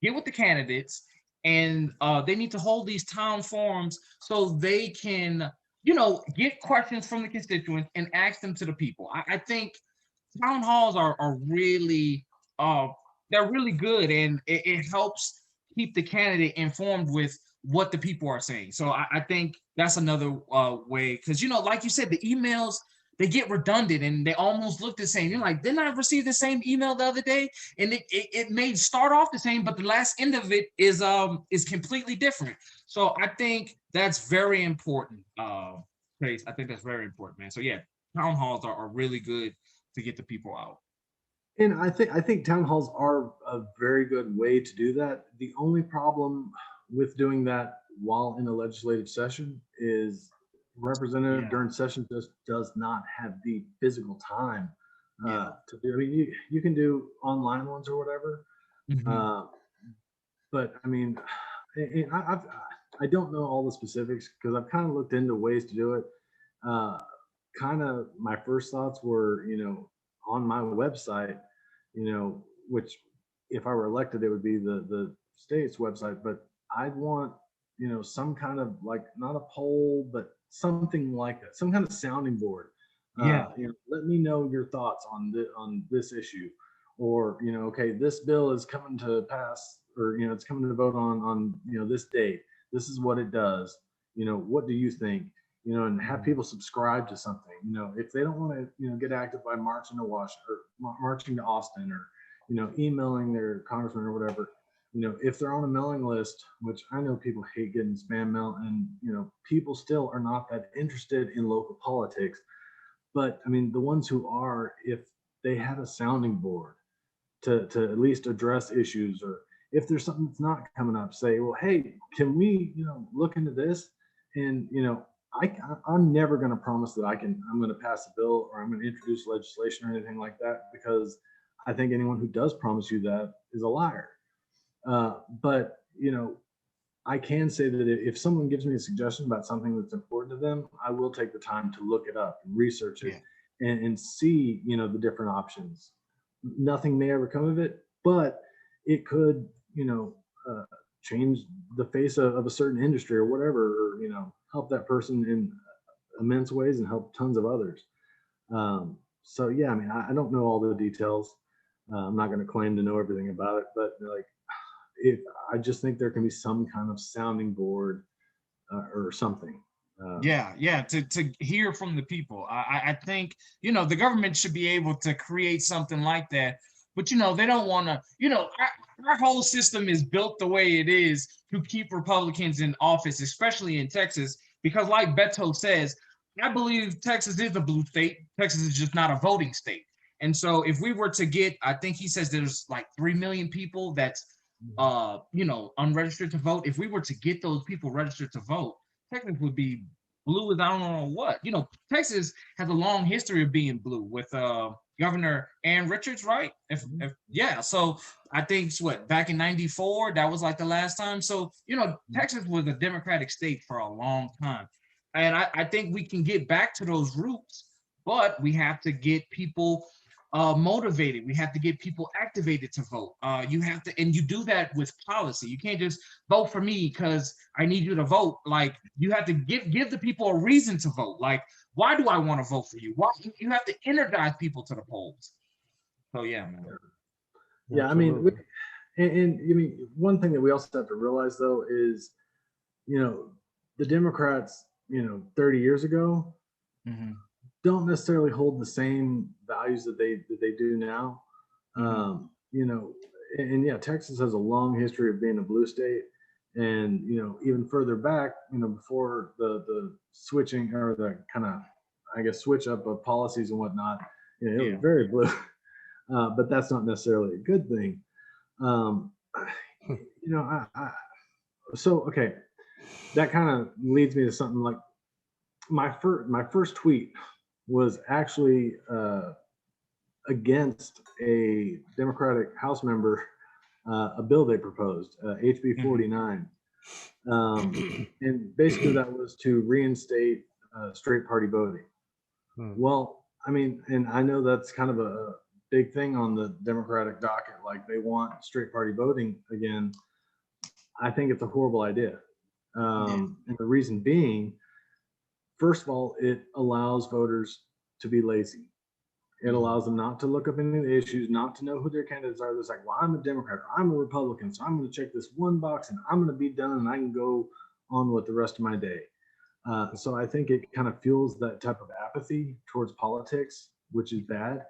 get with the candidates and they need to hold these town forums so they can, get questions from the constituents and ask them to the people. I think town halls are really they're really good and it helps keep the candidate informed with what the people are saying. So I think that's another way because like you said, the emails they get redundant and they almost look the same. You're like, didn't I receive the same email the other day? And it may start off the same, but the last end of it is completely different. So I think that's very important. Trace, I think that's very important, man. So yeah, town halls are really good to get the people out. And I think town halls are a very good way to do that. The only problem with doing that while in a legislative session is representative during session just does not have the physical time to do. I mean, you can do online ones or whatever, but I mean, I don't know all the specifics because I've kind of looked into ways to do it. Kind of my first thoughts were, on my website, which if I were elected, it would be the state's website, but I'd want, some kind of like not a poll, but something like that, some kind of sounding board. Let me know your thoughts on this issue, or okay, this bill is coming to pass, or it's coming to vote on this date. This is what it does. What do you think? And have people subscribe to something. If they don't want to, get active by marching to Washington or marching to Austin or, emailing their congressman or whatever, if they're on a mailing list, which I know people hate getting spam mail and, people still are not that interested in local politics. But I mean, the ones who are, if they have a sounding board to at least address issues, or if there's something that's not coming up, say, well, hey, can we, look into this? And, I'm never going to promise that I'm going to pass a bill or I'm going to introduce legislation or anything like that, because I think anyone who does promise you that is a liar. But, I can say that if someone gives me a suggestion about something that's important to them, I will take the time to look it up and research it and see, the different options. Nothing may ever come of it, but it could, change the face of a certain industry or whatever, or, help that person in immense ways and help tons of others. So yeah, I mean, I don't know all the details. I'm not going to claim to know everything about it, but like, I just think there can be some kind of sounding board or something. Yeah, to hear from the people. I think, the government should be able to create something like that, but they don't want to, our whole system is built the way it is to keep Republicans in office, especially in Texas, because like Beto says, I believe Texas is a blue state. Texas is just not a voting state. And so if we were to get, I think he says there's like 3 million people that's unregistered to vote. If we were to get those people registered to vote, Texas would be blue as I don't know what. Texas has a long history of being blue with Governor Aaron Richards, right? If yeah, so I think what, back in '94, that was like the last time. So Texas was a Democratic state for a long time, and I think we can get back to those roots, but we have to get people motivated. We have to get people activated to vote. You have to, and you do that with policy. You can't just vote for me because I need you to vote. Like, you have to give the people a reason to vote. Like, why do I want to vote for you? Why? You have to energize people to the polls. So yeah, man. Yeah, I mean, and I mean, one thing that we also have to realize though is, the Democrats, 30 years ago, don't necessarily hold the same values that they do now. And yeah, Texas has a long history of being a blue state, and even further back, before the switching or the kind of, I guess, switch up of policies and whatnot, it was very blue. But that's not necessarily a good thing. So okay, that kind of leads me to something like my first tweet was actually against a Democratic House member, a bill they proposed, HB 49. And basically that was to reinstate straight party voting. Well, I mean, and I know that's kind of a big thing on the Democratic docket, like they want straight party voting again. I think it's a horrible idea. And the reason being, first of all, it allows voters to be lazy. It allows them not to look up any of the issues, not to know who their candidates are. It's like, well, I'm a Democrat, or I'm a Republican, so I'm going to check this one box and I'm going to be done and I can go on with the rest of my day. So I think it kind of fuels that type of apathy towards politics, which is bad.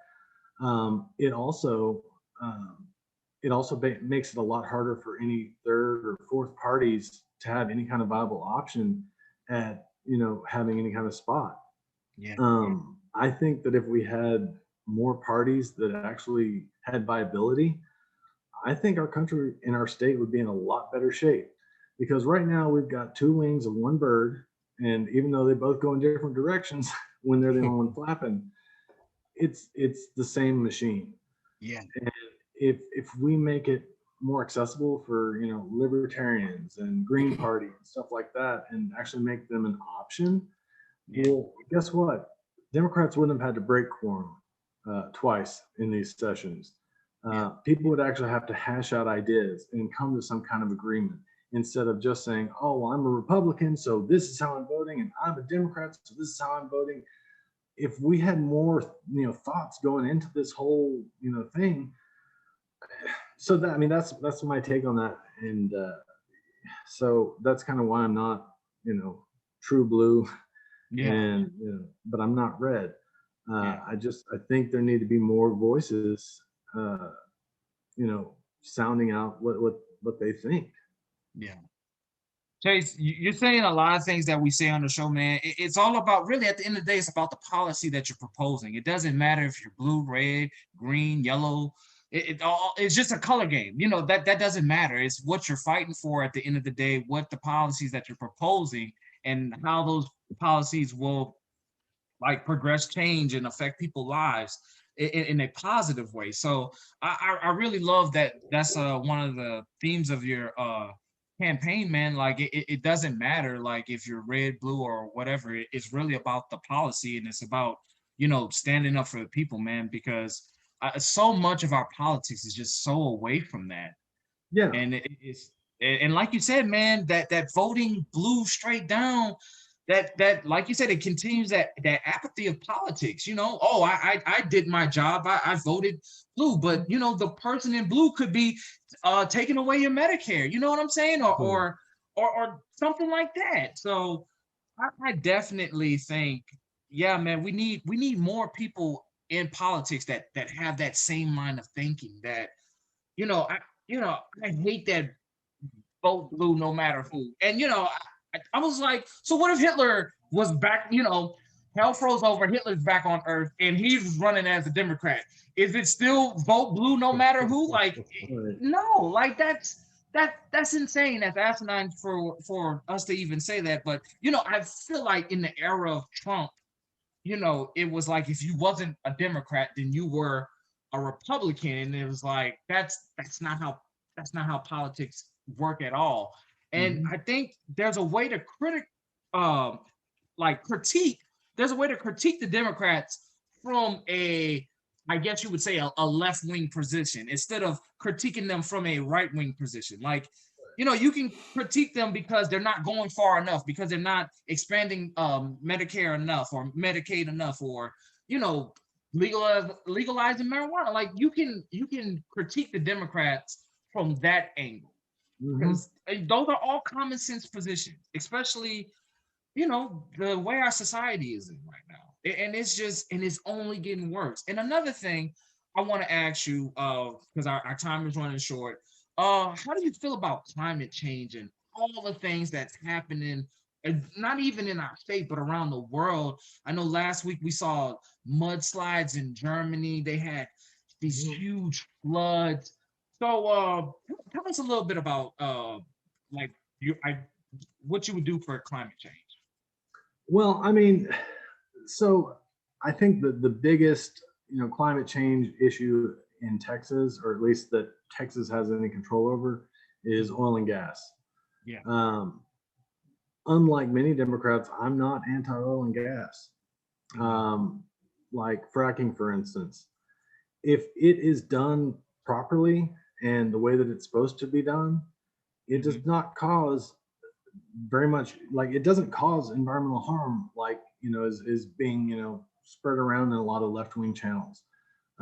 It also makes it a lot harder for any third or fourth parties to have any kind of viable option at having any kind of spot. I think that if we had more parties that actually had viability, I think our country and our state would be in a lot better shape. Because right now we've got two wings of one bird, and even though they both go in different directions, when they're the only one flapping, it's the same machine. Yeah. And if we make it more accessible for libertarians and Green Party and stuff like that, and actually make them an option, well, guess what? Democrats wouldn't have had to break quorum twice in these sessions. People would actually have to hash out ideas and come to some kind of agreement, instead of just saying, oh, well, I'm a Republican, so this is how I'm voting, and I'm a Democrat, so this is how I'm voting. If we had more thoughts going into this whole thing, so that, I mean, that's my take on that. And so that's kind of why I'm not true blue, and but I'm not red. I think there need to be more voices sounding out what they think. Yeah. Chase, you're saying a lot of things that we say on the show, man. It's all about, really, at the end of the day, it's about the policy that you're proposing. It doesn't matter if you're blue, red, green, yellow. It's just a color game. That doesn't matter. It's what you're fighting for at the end of the day, what the policies that you're proposing, and how those policies will like progress change and affect people's lives in a positive way. So I really love that. That's one of the themes of your campaign, man. Like it doesn't matter like if you're red, blue, or whatever. It's really about the policy, and it's about standing up for the people, man, because so much of our politics is just so away from that. Yeah. And it's And like you said, man, that voting blue straight down, that like you said, it continues that apathy of politics. Oh, I did my job. I voted blue, but the person in blue could be taking away your Medicare. You know what I'm saying? Or something like that. So I definitely think, yeah, man, we need more people in politics that have that same line of thinking. That you know, I I hate that vote blue no matter who. And I was like, so what if Hitler was back? Hell froze over. Hitler's back on Earth, and he's running as a Democrat. Is it still vote blue no matter who? Like, Right. no, like that's insane. That's asinine for us to even say that. But I feel like in the era of Trump, it was like if you wasn't a Democrat, then you were a Republican, and it was like that's not how politics work at all. And Mhm. I think there's a way to um, critique. There's a way to critique the Democrats from I guess you would say a left wing position instead of critiquing them from a right wing position. Like, you can critique them because they're not going far enough, because they're not expanding Medicare enough or Medicaid enough, or you know, legalizing marijuana. Like, you can critique the Democrats from that angle Mhm. because those are all common sense positions, especially the way our society is in right now. And it's only getting worse. And another thing I want to ask you, because our time is running short, how do you feel about climate change and all the things that's happening, and not even in our state but around the world? I know last week we saw mudslides in Germany. They had these Mhm. huge floods. So tell us a little bit about like what you would do for climate change. Well, I mean, so I think that the biggest, climate change issue in Texas, or at least that Texas has any control over, is Mhm. oil and gas. Yeah. Um, Unlike many Democrats, I'm not anti-oil and gas. Mhm. Um, like fracking, for instance, if it is done properly and the way that it's supposed to be done, it Mhm. does not cause very much, like it doesn't cause environmental harm, like is being spread around in a lot of left-wing channels.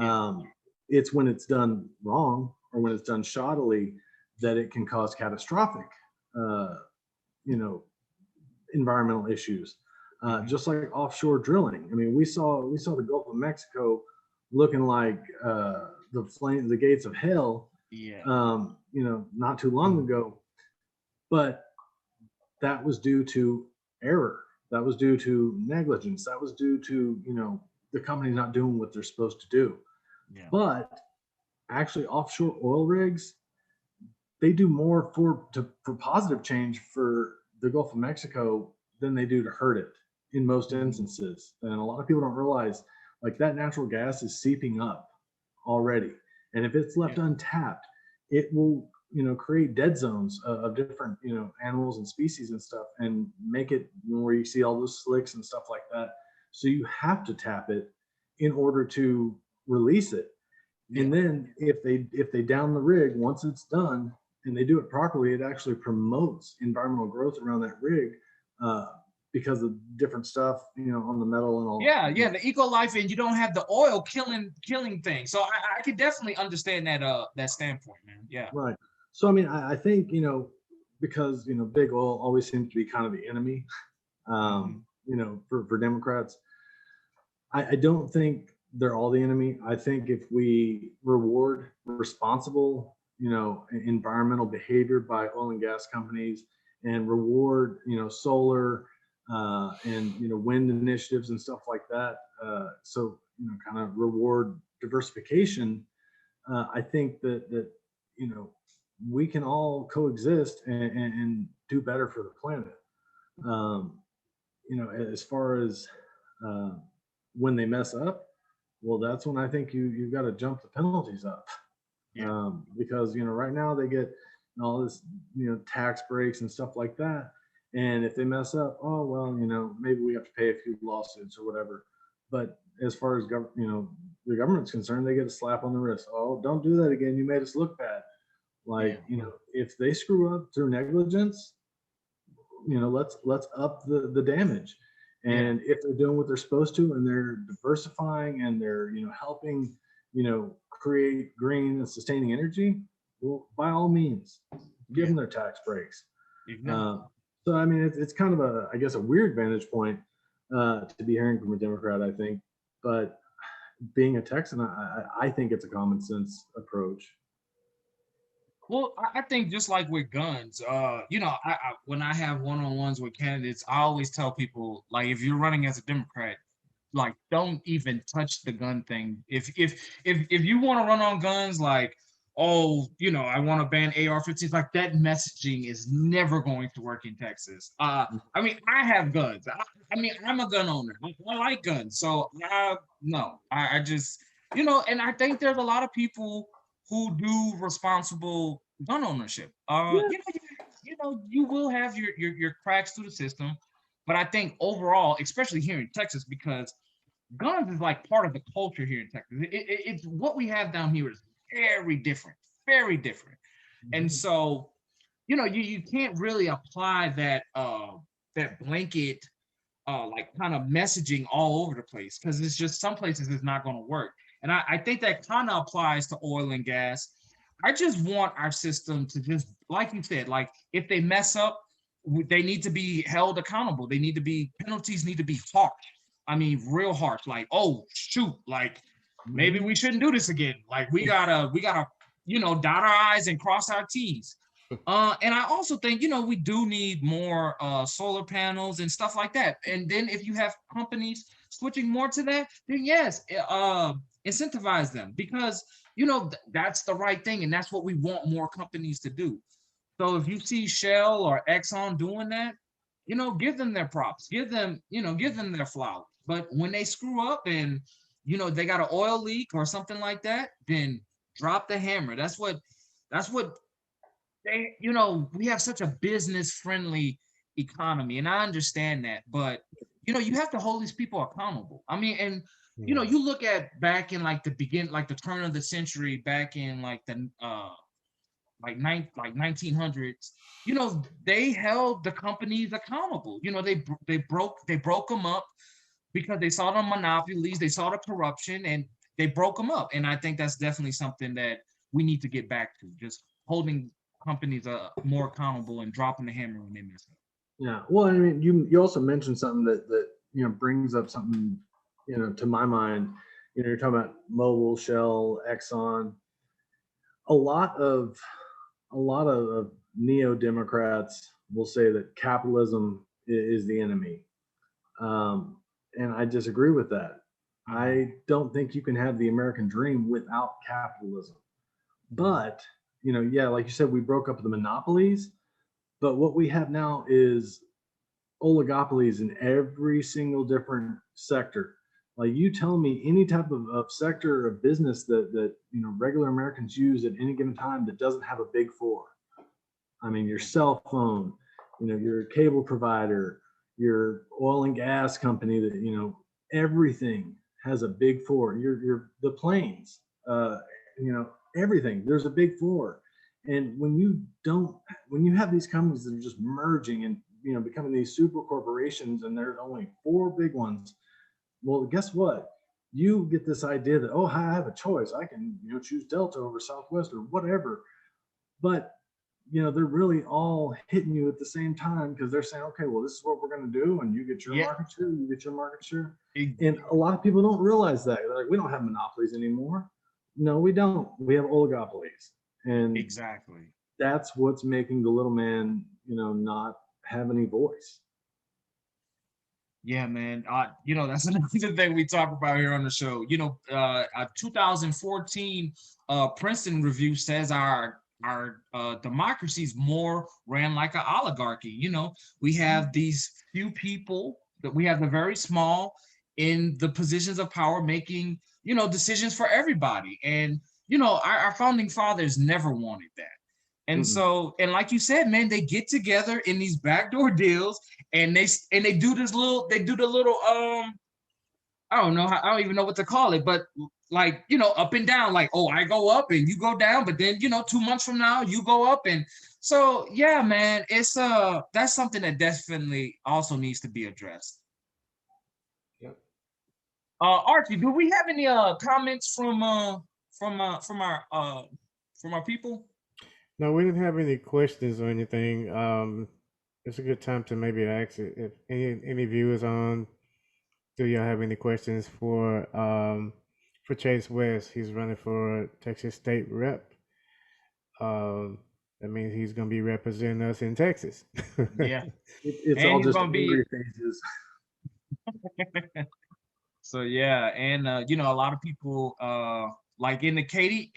Yeah. It's when it's done wrong or when it's done shoddily that it can cause catastrophic uh, you know environmental issues, Mhm. just like offshore drilling. I mean, we saw the Gulf of Mexico looking like the gates of hell, Yeah. not too long ago, but that was due to error. That was due to negligence. That was due to the company not doing what they're supposed to do. Yeah. But actually, offshore oil rigs, they do more for positive change for the Gulf of Mexico than they do to hurt it in most Mhm. instances. And a lot of people don't realize, like, that natural gas is seeping up already. And if it's left Yeah. untapped, it will, create dead zones of different, animals and species and stuff, and make it where you see all those slicks and stuff like that. So you have to tap it in order to release it. Yeah. And then if they down the rig once it's done and they do it properly, it actually promotes environmental growth around that rig, uh, because of different stuff, on the metal and all. Yeah. Yeah. The eco life, and you don't have the oil killing things. So I could definitely understand that standpoint, man. Yeah. Right. So I mean, I think because big oil always seems to be kind of the enemy, Mhm. for Democrats. I don't think they're all the enemy. I think if we reward responsible, environmental behavior by oil and gas companies, and reward, solar, and wind initiatives and stuff like that, so kind of reward diversification. I think that you know we can all coexist and do better for the planet. Um, as far as uh, when they mess up, well, that's when I think you've got to jump the penalties up, Yeah. because right now they get all this tax breaks and stuff like that, and if they mess up, oh well, maybe we have to pay a few lawsuits or whatever. But as far as the government's concerned, they get a slap on the wrist. Oh, don't do that again. You made us look bad. Like, if they screw up through negligence, let's up the damage. And if they're doing what they're supposed to and they're diversifying and they're, helping, create green and sustaining energy, well, by all means, give them their tax breaks. So, I mean, it's kind of I guess, a weird vantage point to be hearing from a Democrat, I think. But being a Texan, I think it's a common sense approach. Well, I think just like with guns, when I have one-on-ones with candidates, I always tell people, like, if you're running as a Democrat, like, don't even touch the gun thing. If you want to run on guns, like, oh, I want to ban AR-15s, like, that messaging is never going to work in Texas. I mean, I have guns. I mean, I'm a gun owner. I like guns, so no, I just, and I think there's a lot of people who do responsible gun ownership. You will have your cracks through the system, but I think overall, especially here in Texas, because guns is like part of the culture here in Texas. It's what we have down here is very different, very different. And so, you can't really apply that blanket like kind of messaging all over the place, because it's just some places it's not going to work. And I think that kind of applies to oil and gas. I just want our system to just, like you said, like, if they mess up, they need to be held accountable. Penalties need to be harsh. I mean, real harsh. Like, oh, shoot, like, maybe we shouldn't do this again. Like, we gotta, dot our I's and cross our T's. And I also think, we do need more solar panels and stuff like that. And then if you have companies switching more to that, then yes, incentivize them, because, that's the right thing. And that's what we want more companies to do. So if you see Shell or Exxon doing that, give them their props, give them their flowers. But when they screw up and, they got an oil leak or something like that, then drop the hammer. That's what they, we have such a business friendly economy, and I understand that, but you have to hold these people accountable. I mean, and you look at back in like the turn of the century, back in like the 1900s, they held the companies accountable. They broke them up because they saw the monopolies, they saw the corruption, and they broke them up. And I think that's definitely something that we need to get back to, just holding companies more accountable and dropping the hammer when they mess up. Yeah, well, I mean, you also mentioned something that brings up something to my mind. You're talking about Mobil, Shell, Exxon. A lot of neo-Democrats will say that capitalism is the enemy, and I disagree with that. I don't think you can have the American dream without capitalism. But like you said, we broke up the monopolies, but what we have now is oligopolies in every single different sector. Like, you tell me any type of sector of business that regular Americans use at any given time that doesn't have a big four. I mean, your cell phone, your cable provider, your oil and gas company, that everything has a big four. The planes, everything. There's a big four. And when you have these companies that are just merging and becoming these super corporations, and there's only four big ones, well, guess what? You get this idea that, oh, I have a choice. I can choose Delta over Southwest or whatever. But they're really all hitting you at the same time, because they're saying, okay, well, this is what we're going to do, and you get your market share, you get your market share. And a lot of people don't realize that. They're like, we don't have monopolies anymore. No, we don't. We have oligopolies. And exactly, that's what's making the little man, not have any voice. Yeah, man. That's another thing we talk about here on the show. A 2014 Princeton review says our democracies more ran like an oligarchy. We have these few people, that we have the very small in the positions of power making, decisions for everybody. And, our founding fathers never wanted that. And so, and like you said, man, they get together in these backdoor deals, and they do the little, I don't even know what to call it, but like, you know, up and down, like, oh, I go up and you go down, but then, you know, 2 months from now you go up. And so, yeah, man, it's that's something that definitely also needs to be addressed. Yep. Archie, do we have any comments from our people? No, we didn't have any questions or anything. It's a good time to maybe ask it if any viewers on. Do y'all have any questions for Chase West? He's running for Texas State Rep. That means he's gonna be representing us in Texas. Yeah, It's and all he's just gonna be angry faces. so yeah, and you know, a lot of people like in the Katy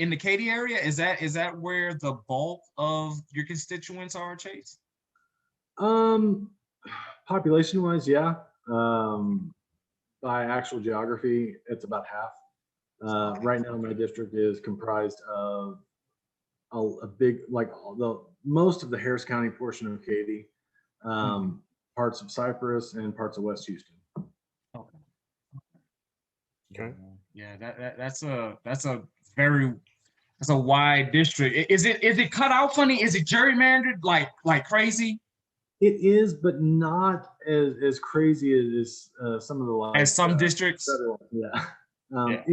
area, is that where the bulk of your constituents are, Chase? Um, Population wise, yeah. By actual geography, it's about half. Right now, my district is comprised of a big, like the most of the Harris County portion of Katy, parts of Cypress, and parts of West Houston. Okay. Okay. Yeah, that's a very that's a wide district. Is it cut out funny? Is it gerrymandered like crazy? It is, but not as crazy as some of the As some districts? federal. Yeah. Yeah.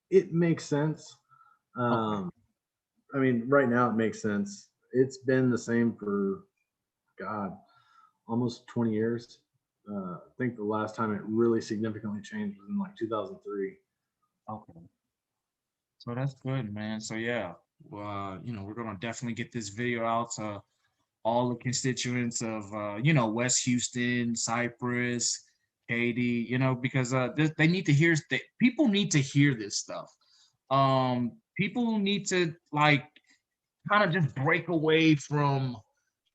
It makes sense. Okay. I mean, right now it makes sense. It's been the same for God, almost 20 years. I think the last time it really significantly changed was in like 2003. Okay. So that's good, man. So yeah, you know, we're gonna definitely get this video out to all the constituents of you know, West Houston, Cypress, Katy, you know, because they need to hear people need to hear this stuff. People need to like kind of just break away from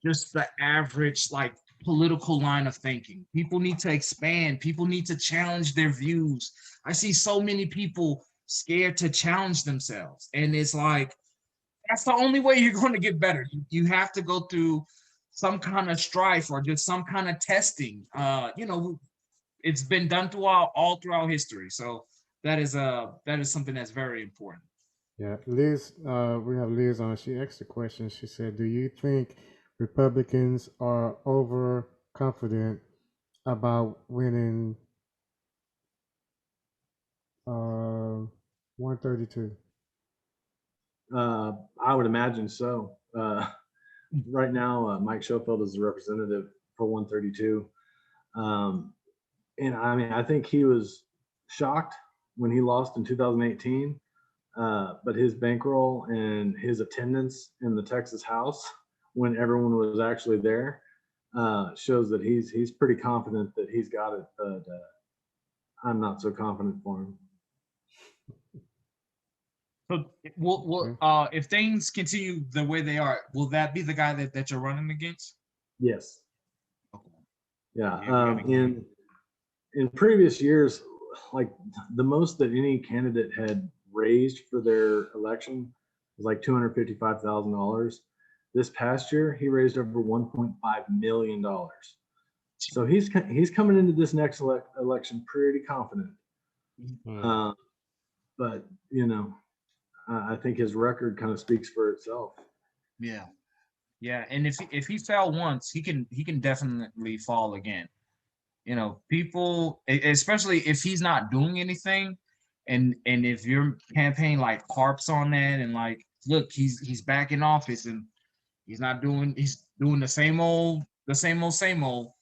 just the average like political line of thinking. People need to expand. People need to challenge their views. I see so many people scared to challenge themselves, and it's like that's the only way you're going to get better. You have to go through some kind of strife or just some kind of testing. You know, it's been done throughout all throughout history. So that is something that's very important. Yeah, Liz, we have Liz on. She asked a question. She said, "Do you think Republicans are overconfident about winning 132?" I would imagine so. Right now, Mike Schofield is the representative for 132. And I mean, I think he was shocked when he lost in 2018. But his bankroll and his attendance in the Texas House when everyone was actually there shows that he's pretty confident that he's got it. But I'm not so confident for him. So, if things continue the way they are, will that be the guy that you're running against? Yes. Okay. Yeah. In previous years, like the most that any candidate had raised for their election was like $255,000. This past year, he raised over $1.5 million. So he's coming into this next election pretty confident. But you know, I think his record kind of speaks for itself. Yeah, yeah, and if he fell once, he can definitely fall again. You know, people, especially if he's not doing anything, and if your campaign like harps on that and like, look, he's back in office and he's doing the same old, same old.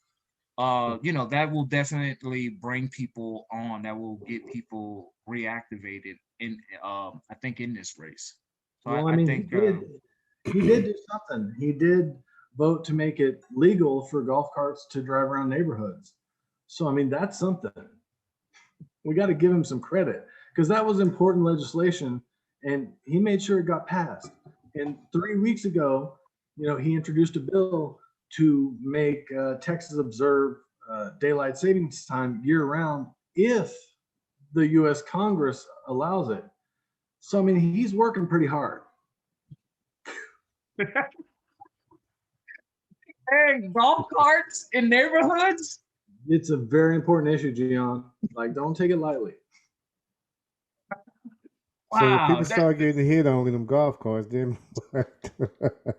You know, that will definitely bring people on. That will get people reactivated in, I think, in this race. So Well, I mean, think he did do something. He did vote to make it legal for golf carts to drive around neighborhoods. So I mean, that's something. We got to give him some credit because that was important legislation, and he made sure it got passed. And 3 weeks ago, you know, he introduced a bill to make Texas observe daylight savings time year round if the U.S. Congress allows it. So I mean, he's working pretty hard. hey, golf carts in neighborhoods. It's a very important issue, Gion. Like, don't take it lightly. So when Wow. people start getting hit on in them golf carts, then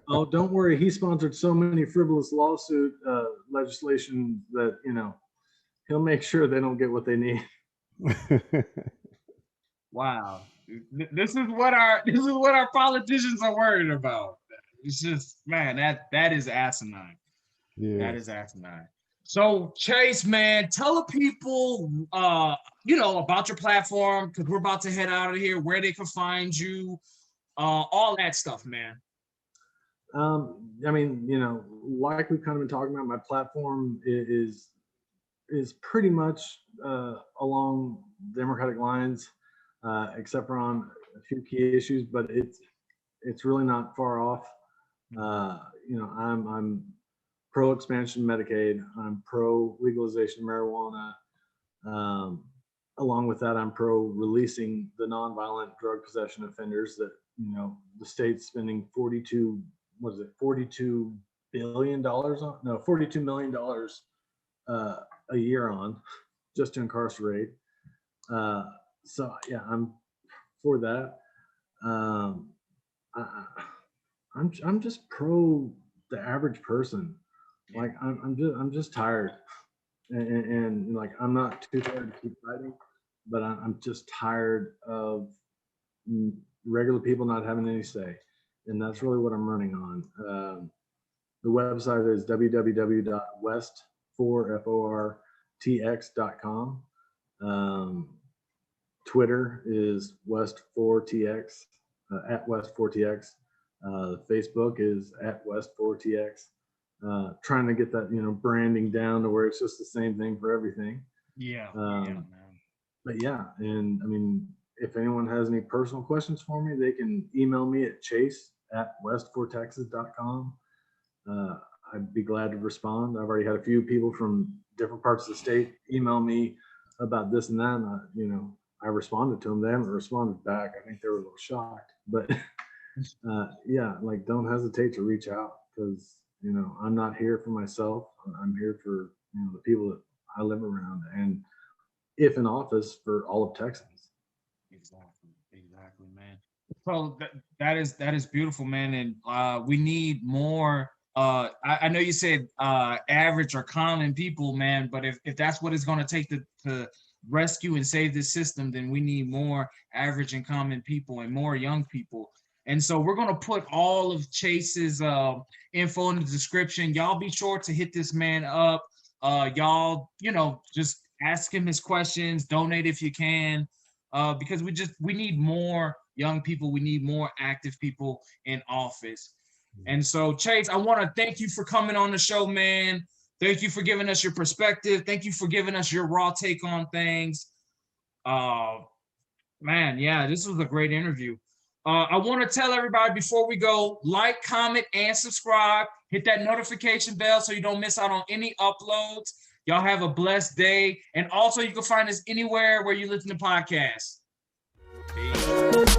Oh, don't worry. He sponsored so many frivolous lawsuit legislation that, he'll make sure they don't get what they need. Wow. This is what our politicians are worried about. It's just, man, that is asinine. That is Yes. asinine. So Chase, man, tell the people about your platform, because we're about to head out of here, where they can find you, all that stuff, man. I mean, like we've kind of been talking about, my platform is pretty much along democratic lines, except for on a few key issues, but it's really not far off. I'm pro expansion Medicaid. I'm pro legalization of marijuana. Along with that, I'm pro releasing the nonviolent drug possession offenders that, the state's spending $42 billion on? No, $42 million a year on just to incarcerate. So yeah, I'm for that. I'm just pro the average person. Like I'm just tired, and like I'm not too tired to keep fighting, but I'm just tired of regular people not having any say, and that's really what I'm running on. The website is www.west4fortx.com. Twitter is West4TX, at West4TX. Facebook is at West4TX. Trying to get that, branding down to where it's just the same thing for everything. Yeah. Man. But yeah, and I mean, if anyone has any personal questions for me, they can email me at chase@west4texas.com. I'd be glad to respond. I've already had a few people from different parts of the state email me about this and that. And I responded to them. They haven't responded back. I think they were a little shocked, but yeah, like don't hesitate to reach out, because I'm not here for myself. I'm here for the people that I live around, and if in office, for all of Texans. Exactly, man. So that is beautiful, man, and we need more. I know you said average or common people, man, but if that's what it's going to take to rescue and save this system, then we need more average and common people and more young people. And so we're going to put all of Chase's info in the description. Y'all be sure to hit this man up. Y'all, just ask him his questions, donate if you can, because we need more young people. We need more active people in office. And so, Chase, I want to thank you for coming on the show, man. Thank you for giving us your perspective. Thank you for giving us your raw take on things. Man, yeah, this was a great interview. I want to tell everybody before we go, like, comment, and subscribe. Hit that notification bell so you don't miss out on any uploads. Y'all have a blessed day. And also, you can find us anywhere where you listen to podcasts. Peace.